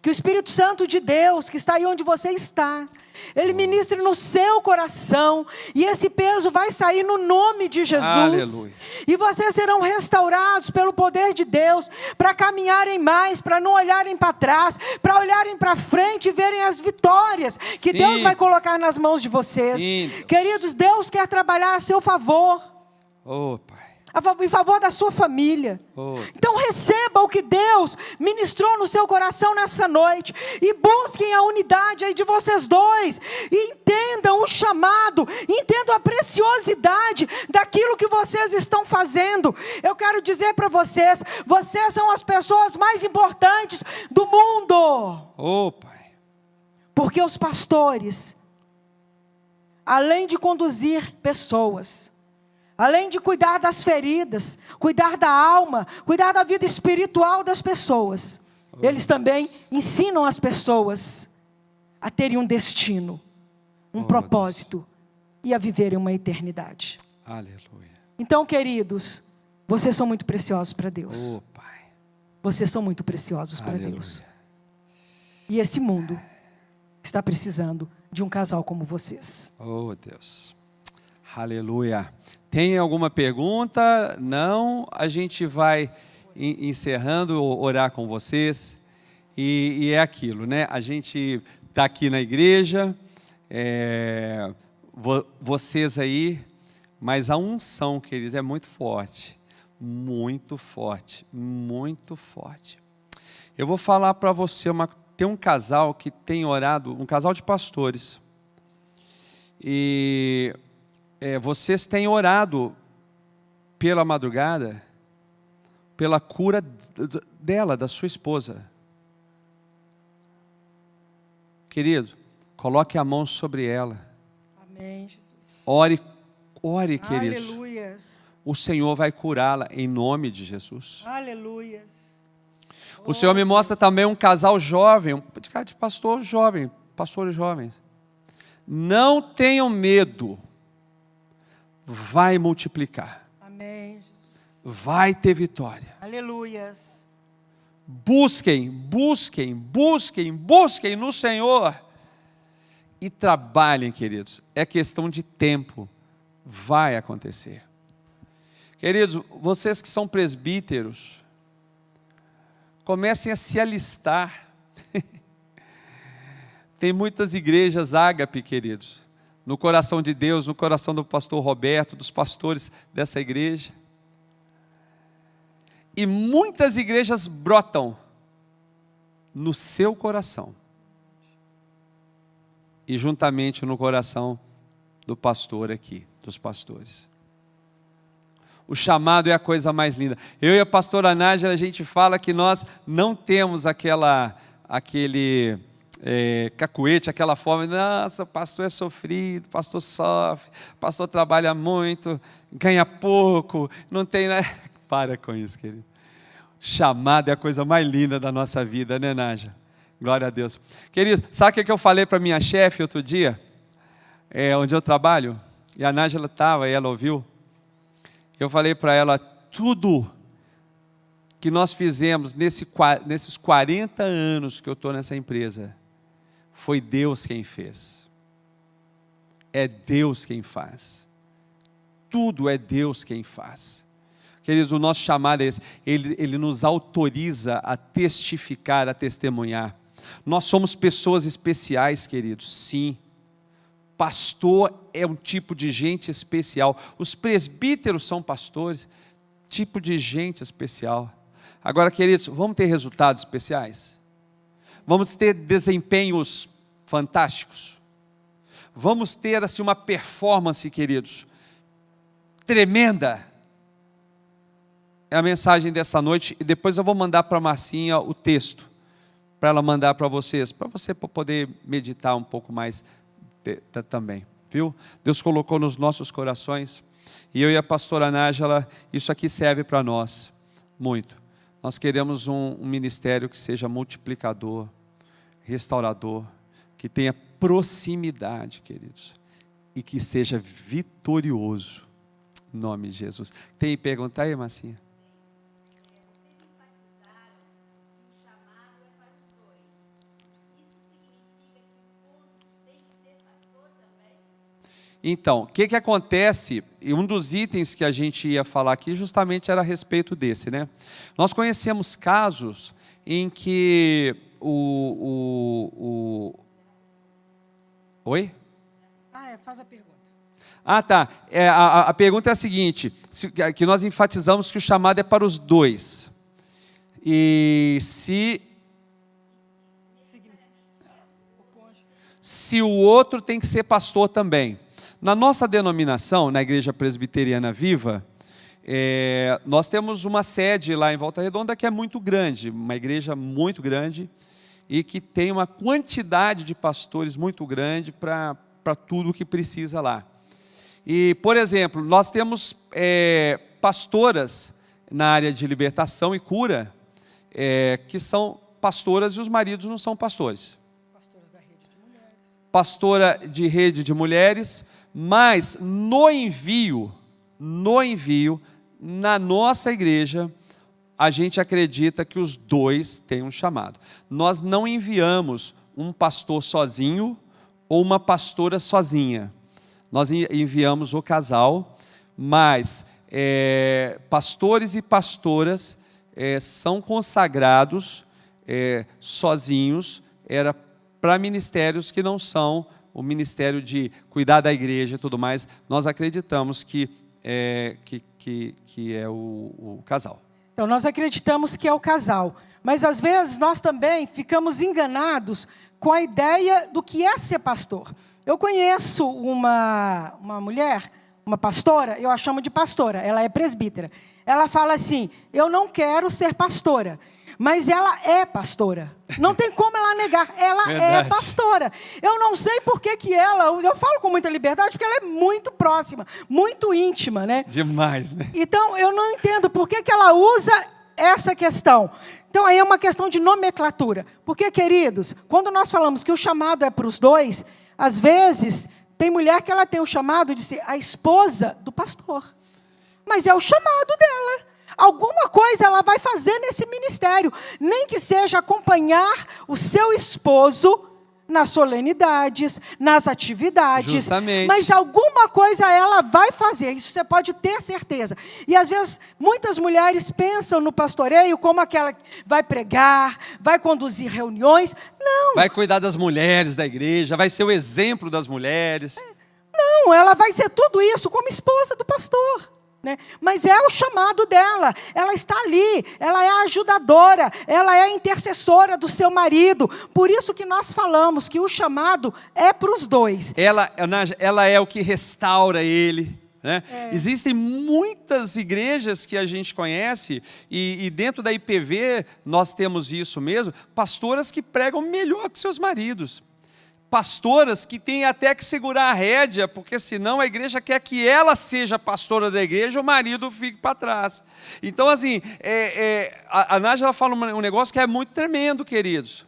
que o Espírito Santo de Deus, que está aí onde você está, Ele ministre no seu coração, e esse peso vai sair no nome de Jesus. Aleluia. E vocês serão restaurados pelo poder de Deus, para caminharem mais, para não olharem para trás, para olharem para frente e verem as vitórias que Sim. Deus vai colocar nas mãos de vocês. Sim, Deus. Queridos, Deus quer trabalhar a seu favor, Oh, Pai. em favor da sua família. Oh, Então receba o que Deus ministrou no seu coração nessa noite, e busquem a unidade aí de vocês dois, e entendam o chamado, entendam a preciosidade daquilo que vocês estão fazendo. Eu quero dizer para vocês, vocês são as pessoas mais importantes do mundo, Oh, Pai. porque os pastores, além de conduzir pessoas, além de cuidar das feridas, cuidar da alma, cuidar da vida espiritual das pessoas, eles também ensinam as pessoas a terem um destino, um propósito, e a viverem uma eternidade. Aleluia. Então, queridos, vocês são muito preciosos para Deus. Oh, Pai. Vocês são muito preciosos para Aleluia. Deus. E esse mundo está precisando de um casal como vocês. Oh, Deus. Aleluia. Tem alguma pergunta? Não? A gente vai encerrando, orar com vocês. E é aquilo, né? A gente está aqui na igreja, vocês aí, mas a unção, queridos, é muito forte. Muito forte. Muito forte. Eu vou falar para você, tem um casal que tem orado, um casal de pastores. E vocês têm orado pela madrugada, pela cura dela, da sua esposa. Querido, coloque a mão sobre ela. Amém, Jesus. Ore, queridos. Aleluias. O Senhor vai curá-la em nome de Jesus. Aleluias. O Senhor me mostra também um casal jovem, de pastor jovem, pastores jovens. Não tenham medo. Vai multiplicar. Amém, Jesus. Vai ter vitória. Aleluias. Busquem no Senhor. E trabalhem, queridos. É questão de tempo. Vai acontecer. Queridos, vocês que são presbíteros, comecem a se alistar. Tem muitas igrejas ágape, queridos, no coração de Deus, no coração do pastor Roberto, dos pastores dessa igreja. E muitas igrejas brotam no seu coração. E juntamente no coração do pastor aqui, dos pastores. O chamado é a coisa mais linda. Eu e a pastora Nájila, a gente fala que nós não temos aquele cacuete, aquela forma, nossa, o pastor é sofrido, o pastor sofre, o pastor trabalha muito, ganha pouco, não tem nada. Para com isso, querido. Chamado é a coisa mais linda da nossa vida, né, Nájila? Glória a Deus. Querido, sabe o que eu falei para minha chefe outro dia? Onde eu trabalho, e a Nájila estava, e ela ouviu. Eu falei para ela, tudo que nós fizemos nesses 40 anos que eu estou nessa empresa, foi Deus quem fez. É Deus quem faz. Tudo é Deus quem faz. Queridos, o nosso chamado é esse. Ele nos autoriza a testificar, a testemunhar. Nós somos pessoas especiais, queridos, sim. Pastor é um tipo de gente especial. Os presbíteros são pastores, tipo de gente especial. Agora, queridos, vamos ter resultados especiais? Vamos ter desempenhos fantásticos? Vamos ter assim uma performance, queridos, tremenda? é a mensagem dessa noite, e depois eu vou mandar para a Marcinha o texto, para ela mandar para você poder meditar um pouco mais também, viu? Deus colocou nos nossos corações, e eu e a pastora Nájila, isso aqui serve para nós, muito. Nós queremos um ministério que seja multiplicador, restaurador, que tenha proximidade, queridos, e que seja vitorioso, em nome de Jesus. Tem pergunta aí, Marcinha? Então, o que acontece, e um dos itens que a gente ia falar aqui justamente era a respeito desse, né? Nós conhecemos casos em que Oi? Faz a pergunta. Tá. A pergunta é a seguinte, que nós enfatizamos que o chamado é para os dois. E se o outro tem que ser pastor também. Na nossa denominação, na Igreja Presbiteriana Viva, nós temos uma sede lá em Volta Redonda que é muito grande, uma igreja muito grande, e que tem uma quantidade de pastores muito grande para tudo o que precisa lá. E, por exemplo, nós temos pastoras na área de libertação e cura, que são pastoras e os maridos não são pastores. Pastoras da rede de mulheres. Pastora de rede de mulheres, mas no envio, na nossa igreja, a gente acredita que os dois têm um chamado. Nós não enviamos um pastor sozinho ou uma pastora sozinha. Nós enviamos o casal, mas pastores e pastoras são consagrados sozinhos, era para ministérios que não são o ministério de cuidar da igreja e tudo mais. Nós acreditamos que é o casal. Então, nós acreditamos que é o casal, mas às vezes nós também ficamos enganados com a ideia do que é ser pastor. Eu conheço uma mulher, uma pastora, eu a chamo de pastora, ela é presbítera. Ela fala assim, eu não quero ser pastora, mas ela é pastora. Não tem como ela negar, ela é pastora. Eu não sei por que ela usa, eu falo com muita liberdade, porque ela é muito próxima, muito íntima, né? Demais, né? Então, eu não entendo por que ela usa essa questão. Então, aí é uma questão de nomenclatura. Porque, queridos, quando nós falamos que o chamado é para os dois, às vezes, tem mulher que ela tem o chamado de ser a esposa do pastor. Mas é o chamado dela. Alguma coisa ela vai fazer nesse ministério. Nem que seja acompanhar o seu esposo nas solenidades, nas atividades. Justamente. Mas alguma coisa ela vai fazer, isso você pode ter certeza. E às vezes, muitas mulheres pensam no pastoreio como aquela que vai pregar, vai conduzir reuniões. Não. Vai cuidar das mulheres da igreja, vai ser o exemplo das mulheres. Não, ela vai ser tudo isso como esposa do pastor. Né? Mas é o chamado dela, ela está ali, ela é a ajudadora, ela é a intercessora do seu marido. Por isso que nós falamos que o chamado é para os dois. Ela é o que restaura ele. Né? Existem muitas igrejas que a gente conhece, e dentro da IPV nós temos isso mesmo, pastoras que pregam melhor que seus maridos. Pastoras que têm até que segurar a rédea, porque senão a igreja quer que ela seja pastora da igreja, o marido fique para trás. Então, assim, a Nájila fala um negócio que é muito tremendo, queridos.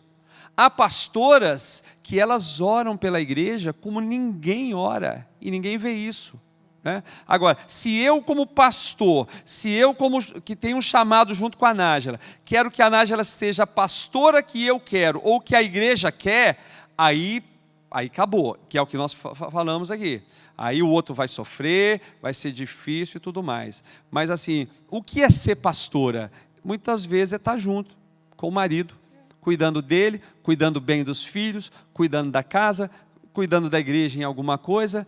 Há pastoras que elas oram pela igreja como ninguém ora, e ninguém vê isso. Né? Agora, se eu como pastor, que tenho um chamado junto com a Nájila, quero que a Nájila seja a pastora que eu quero, ou que a igreja quer, aí acabou, que é o que nós falamos aqui. Aí o outro vai sofrer, vai ser difícil e tudo mais. Mas assim, o que é ser pastora? Muitas vezes é estar junto com o marido, cuidando dele, cuidando bem dos filhos, cuidando da casa, cuidando da igreja em alguma coisa,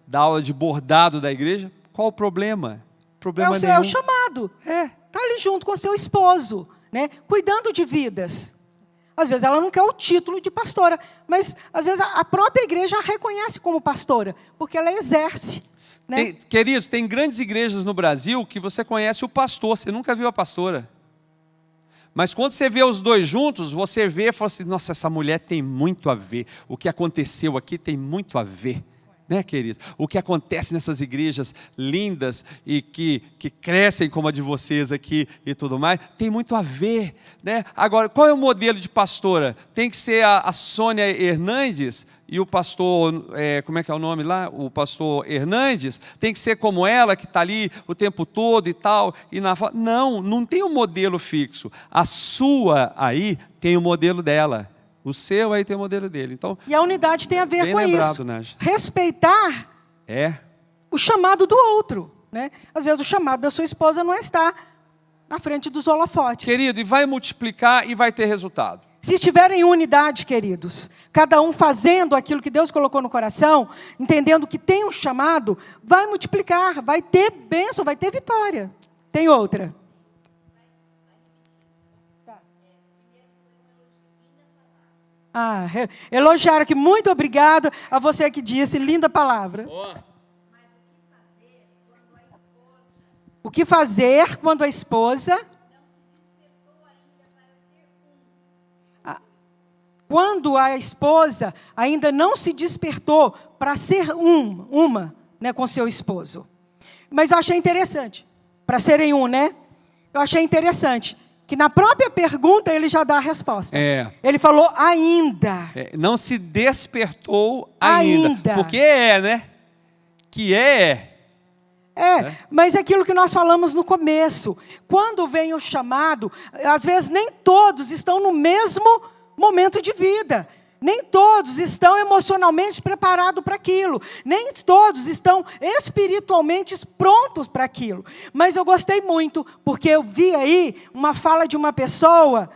da aula de bordado da igreja. Qual o problema? Problema nenhum. É o chamado. Está ali junto com o seu esposo, né? Cuidando de vidas. Às vezes ela não quer o título de pastora, mas às vezes a própria igreja a reconhece como pastora, porque ela exerce. né? Queridos, tem grandes igrejas no Brasil que você conhece o pastor, você nunca viu a pastora. Mas quando você vê os dois juntos, você vê e fala assim, nossa, essa mulher tem muito a ver. O que aconteceu aqui tem muito a ver. Né, queridos? O que acontece nessas igrejas lindas e que crescem como a de vocês aqui e tudo mais, tem muito a ver. Né? Agora, qual é o modelo de pastora? Tem que ser a Sônia Hernandes e o pastor, como é que é o nome lá? O pastor Hernandes, tem que ser como ela, que está ali o tempo todo e tal. Não tem um modelo fixo. A sua aí tem o modelo dela. O seu aí tem o modelo dele. Então, e a unidade tem a ver bem com lembrado, isso. Nájila. Respeitar o chamado do outro. Né? Às vezes o chamado da sua esposa não está na frente dos holofotes. Querido, e vai multiplicar e vai ter resultado. Se estiverem em unidade, queridos, cada um fazendo aquilo que Deus colocou no coração, entendendo que tem um chamado, vai multiplicar, vai ter bênção, vai ter vitória. Tem outra. Elogiaram aqui, muito obrigado a você que disse, linda palavra. O que fazer quando a esposa quando a esposa ainda não se despertou para ser uma, né, com seu esposo. Mas eu achei interessante, para serem né? Eu achei interessante que na própria pergunta ele já dá a resposta. Ele falou ainda. Não se despertou ainda. Porque né? Que mas é aquilo que nós falamos no começo. Quando vem o chamado, às vezes nem todos estão no mesmo momento de vida. Nem todos estão emocionalmente preparados para aquilo. Nem todos estão espiritualmente prontos para aquilo. Mas eu gostei muito, porque eu vi aí uma fala de uma pessoa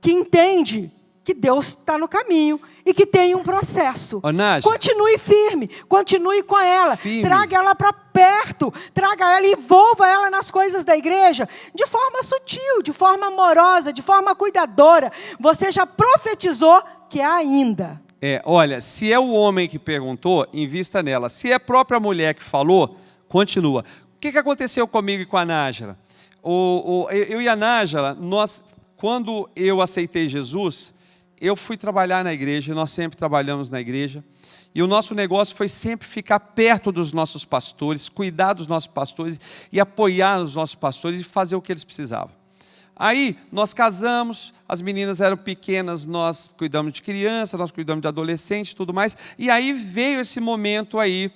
que entende que Deus está no caminho e que tem um processo. Continue firme, continue com ela, traga ela para perto, traga ela e envolva ela nas coisas da igreja, de forma sutil, de forma amorosa, de forma cuidadora. Você já profetizou que ainda. Olha, se é o homem que perguntou, invista nela. Se é a própria mulher que falou, continua. O que aconteceu comigo e com a Nájila? Eu e a Nájila, quando eu aceitei Jesus, eu fui trabalhar na igreja, nós sempre trabalhamos na igreja, e o nosso negócio foi sempre ficar perto dos nossos pastores, cuidar dos nossos pastores e apoiar os nossos pastores e fazer o que eles precisavam. Aí, nós casamos, as meninas eram pequenas, nós cuidamos de criança, nós cuidamos de adolescente e tudo mais. E aí veio esse momento aí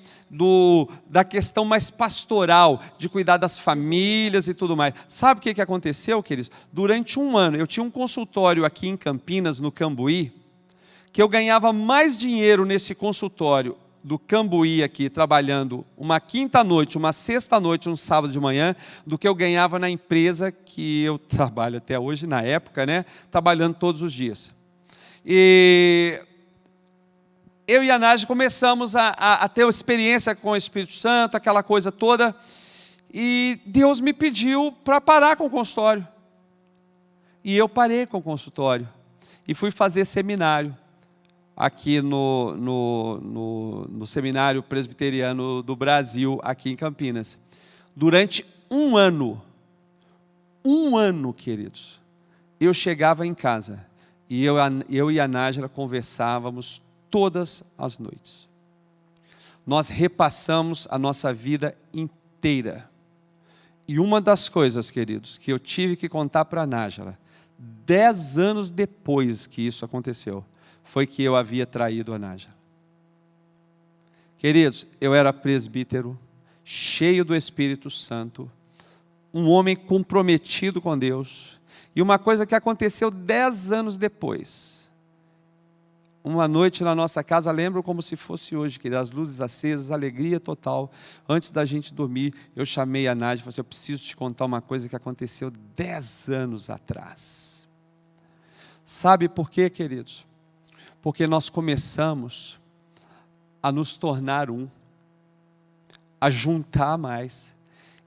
da questão mais pastoral, de cuidar das famílias e tudo mais. Sabe o que aconteceu, queridos? Durante um ano, eu tinha um consultório aqui em Campinas, no Cambuí, que eu ganhava mais dinheiro nesse consultório do Cambuí aqui, trabalhando uma quinta-noite, uma sexta-noite, um sábado de manhã, do que eu ganhava na empresa que eu trabalho até hoje, na época, né? Trabalhando todos os dias. E eu e a Nájila começamos a ter uma experiência com o Espírito Santo, aquela coisa toda, e Deus me pediu para parar com o consultório. E eu parei com o consultório, e fui fazer seminário aqui no Seminário Presbiteriano do Brasil, aqui em Campinas. Durante um ano, queridos, eu chegava em casa e eu e a Nájila conversávamos todas as noites. Nós repassamos a nossa vida inteira. E uma das coisas, queridos, que eu tive que contar para a Nájila, 10 anos depois que isso aconteceu, foi que eu havia traído a Nájila. Queridos, eu era presbítero, cheio do Espírito Santo, um homem comprometido com Deus, e uma coisa que aconteceu 10 anos depois, uma noite na nossa casa, lembro como se fosse hoje, queridos, as luzes acesas, alegria total, antes da gente dormir, eu chamei a Nájila e falei assim, eu preciso te contar uma coisa que aconteceu 10 anos atrás. Sabe por quê, queridos? Porque nós começamos a nos tornar a juntar mais.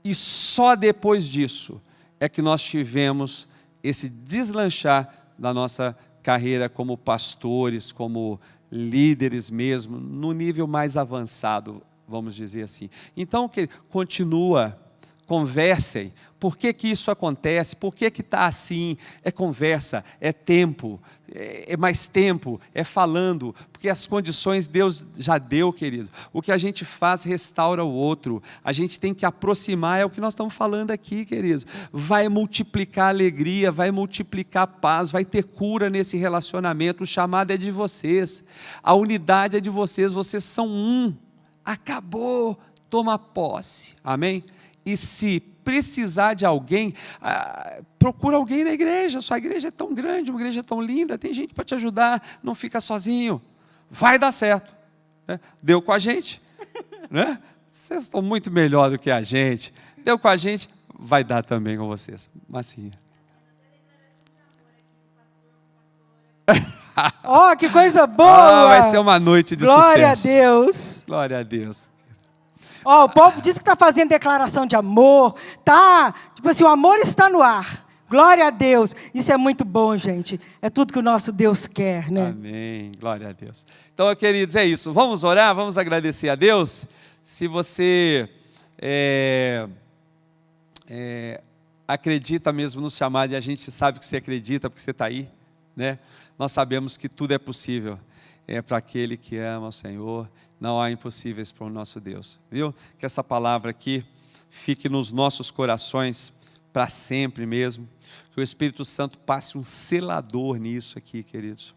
E só depois disso é que nós tivemos esse deslanchar da nossa carreira como pastores, como líderes mesmo, no nível mais avançado. vamos dizer assim. Então, continua, conversem. Por que isso acontece? Por que está assim? É conversa, é tempo, é mais tempo, é falando, porque as condições Deus já deu, querido. O que a gente faz restaura o outro. A gente tem que aproximar, é o que nós estamos falando aqui, queridos. Vai multiplicar alegria, vai multiplicar paz, vai ter cura nesse relacionamento. O chamado é de vocês, a unidade é de vocês, vocês são um. Acabou, toma posse, amém? E se precisar de alguém, procura alguém na igreja. Sua igreja é tão grande, uma igreja tão linda, tem gente para te ajudar, não fica sozinho, vai dar certo, né? Deu com a gente, né? Vocês estão muito melhor do que a gente, deu com a gente, vai dar também com vocês. Massinha. Ó, que coisa boa! Vai ser uma noite de Glória sucesso. a Deus. Glória a Deus. Ó, o povo diz que está fazendo declaração de amor, tá? Tipo assim, o amor está no ar. Glória a Deus. Isso é muito bom, gente. É tudo que o nosso Deus quer, né? Amém. Glória a Deus. Então, queridos, é isso. Vamos orar, vamos agradecer a Deus. Se você acredita mesmo no chamado, e a gente sabe que você acredita porque você está aí, né? Nós sabemos que tudo é possível. É para aquele que ama o Senhor. Não há impossíveis para o nosso Deus, viu? Que essa palavra aqui fique nos nossos corações para sempre mesmo. Que o Espírito Santo passe um selador nisso aqui, queridos.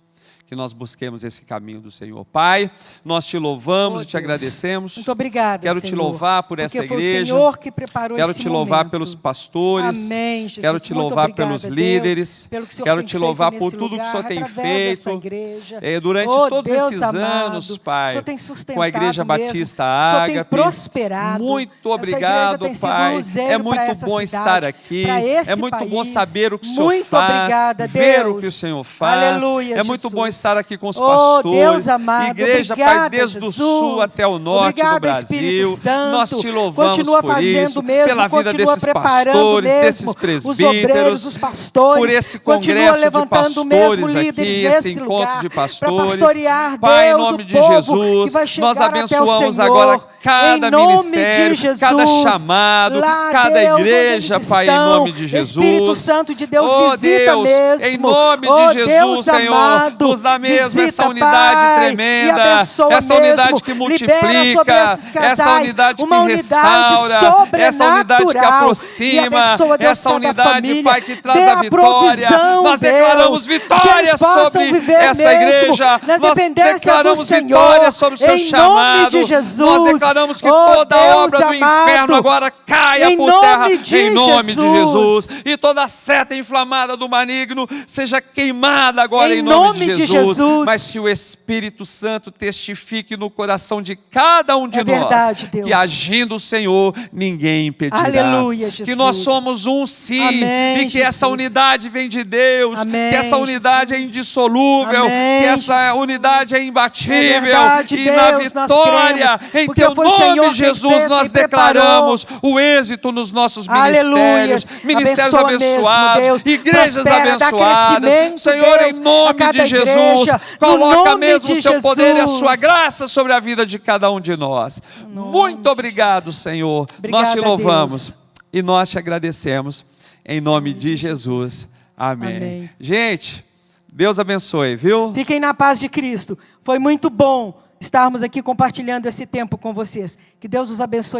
Que nós busquemos esse caminho do Senhor. Pai, nós te louvamos e te agradecemos. Muito obrigada, Quero te Senhor, louvar por essa porque foi igreja. o Senhor que preparou Quero esse te louvar momento. pelos pastores. Amém, Jesus. Quero te Muito louvar obrigada, pelos Deus, líderes. pelo que o Senhor Quero tem te feito louvar por nesse tudo que o Senhor lugar, tem através dessa feito igreja. durante Oh, todos Deus esses amado, anos, o Pai, Senhor tem sustentado com a Igreja mesmo, Batista o Senhor tem Ágape. prosperado. Muito Essa obrigado, igreja tem sido Pai. luzeiro É para muito essa bom cidade, estar aqui. para esse É muito bom país. saber o que o Senhor Muito faz, obrigada, ver Deus. o que o Senhor faz. Aleluia, É muito Jesus. bom estar aqui com os Oh, pastores. Deus amado, Igreja, obrigada, Pai, desde o Jesus. sul até o norte Obrigada, do Brasil. Espírito Santo. Nós te louvamos Continua por fazendo isso, mesmo, pela vida continua desses preparando pastores, mesmo desses os presbíteros, obreiros, os pastores. por esse Continua congresso de levantando pastores mesmo líderes aqui, nesse esse encontro lugar, de para pastores. pastorear, Pai, em Deus, nome o de povo Jesus, que vai chegar nós até o abençoamos Senhor. agora cada Em nome ministério, de Jesus, cada chamado, lá, cada Deus, igreja, onde Pai, eles em nome estão. de Jesus. Espírito Santo de Deus, Oh, visita Deus, mesmo. em nome Oh, de Jesus, Deus Senhor, amado, nos dá mesmo visita, essa unidade Pai, tremenda, e abençoa essa mesmo. unidade que Libera sobre multiplica, esses casais essa unidade que uma unidade restaura, essa unidade que sobrenatural. aproxima, E abençoa, Deus, essa cada unidade, família. Pai, que traz Dê a vitória. provisão, Nós Deus, declaramos que vitória eles possam sobre viver essa mesmo igreja. na Nós dependência declaramos do Senhor, vitória sobre o seu em chamado. nome de Jesus. Nós declaramos que Oh, toda Deus obra do amado, inferno agora caia em por nome terra, de em nome de Jesus. Jesus. E toda seta inflamada do maligno seja queimada agora Em em nome nome de de Jesus. Jesus. Mas que o Espírito Santo testifique no coração de cada um de É nós verdade, Deus. que agindo o Senhor, ninguém impedirá. Aleluia, que Jesus. nós somos um sim, Amém, e que essa Jesus. unidade vem de Deus, Amém, que essa unidade é Jesus. indissolúvel, Amém, que essa Jesus. unidade é imbatível, É verdade, e Deus, na nós vitória, cremos, em porque teu foi o Senhor nome, quem Jesus, fez, nós quem preparou. declaramos o êxito nos nossos Aleluia. ministérios Abençoa mesmo, abençoados, Deus. igrejas Prospera, dá abençoadas. crescimento, Senhor, Deus, em nome a cada de Jesus, igreja, no coloca nome mesmo de o seu poder e a sua Jesus. graça sobre a vida de cada um de nós. Muito obrigado, Senhor. Nós te Obrigada, louvamos Deus. e nós te agradecemos em nome de Jesus. Amém. Amém. Gente, Deus abençoe, viu? Fiquem na paz de Cristo. Foi muito bom estarmos aqui compartilhando esse tempo com vocês. Que Deus os abençoe.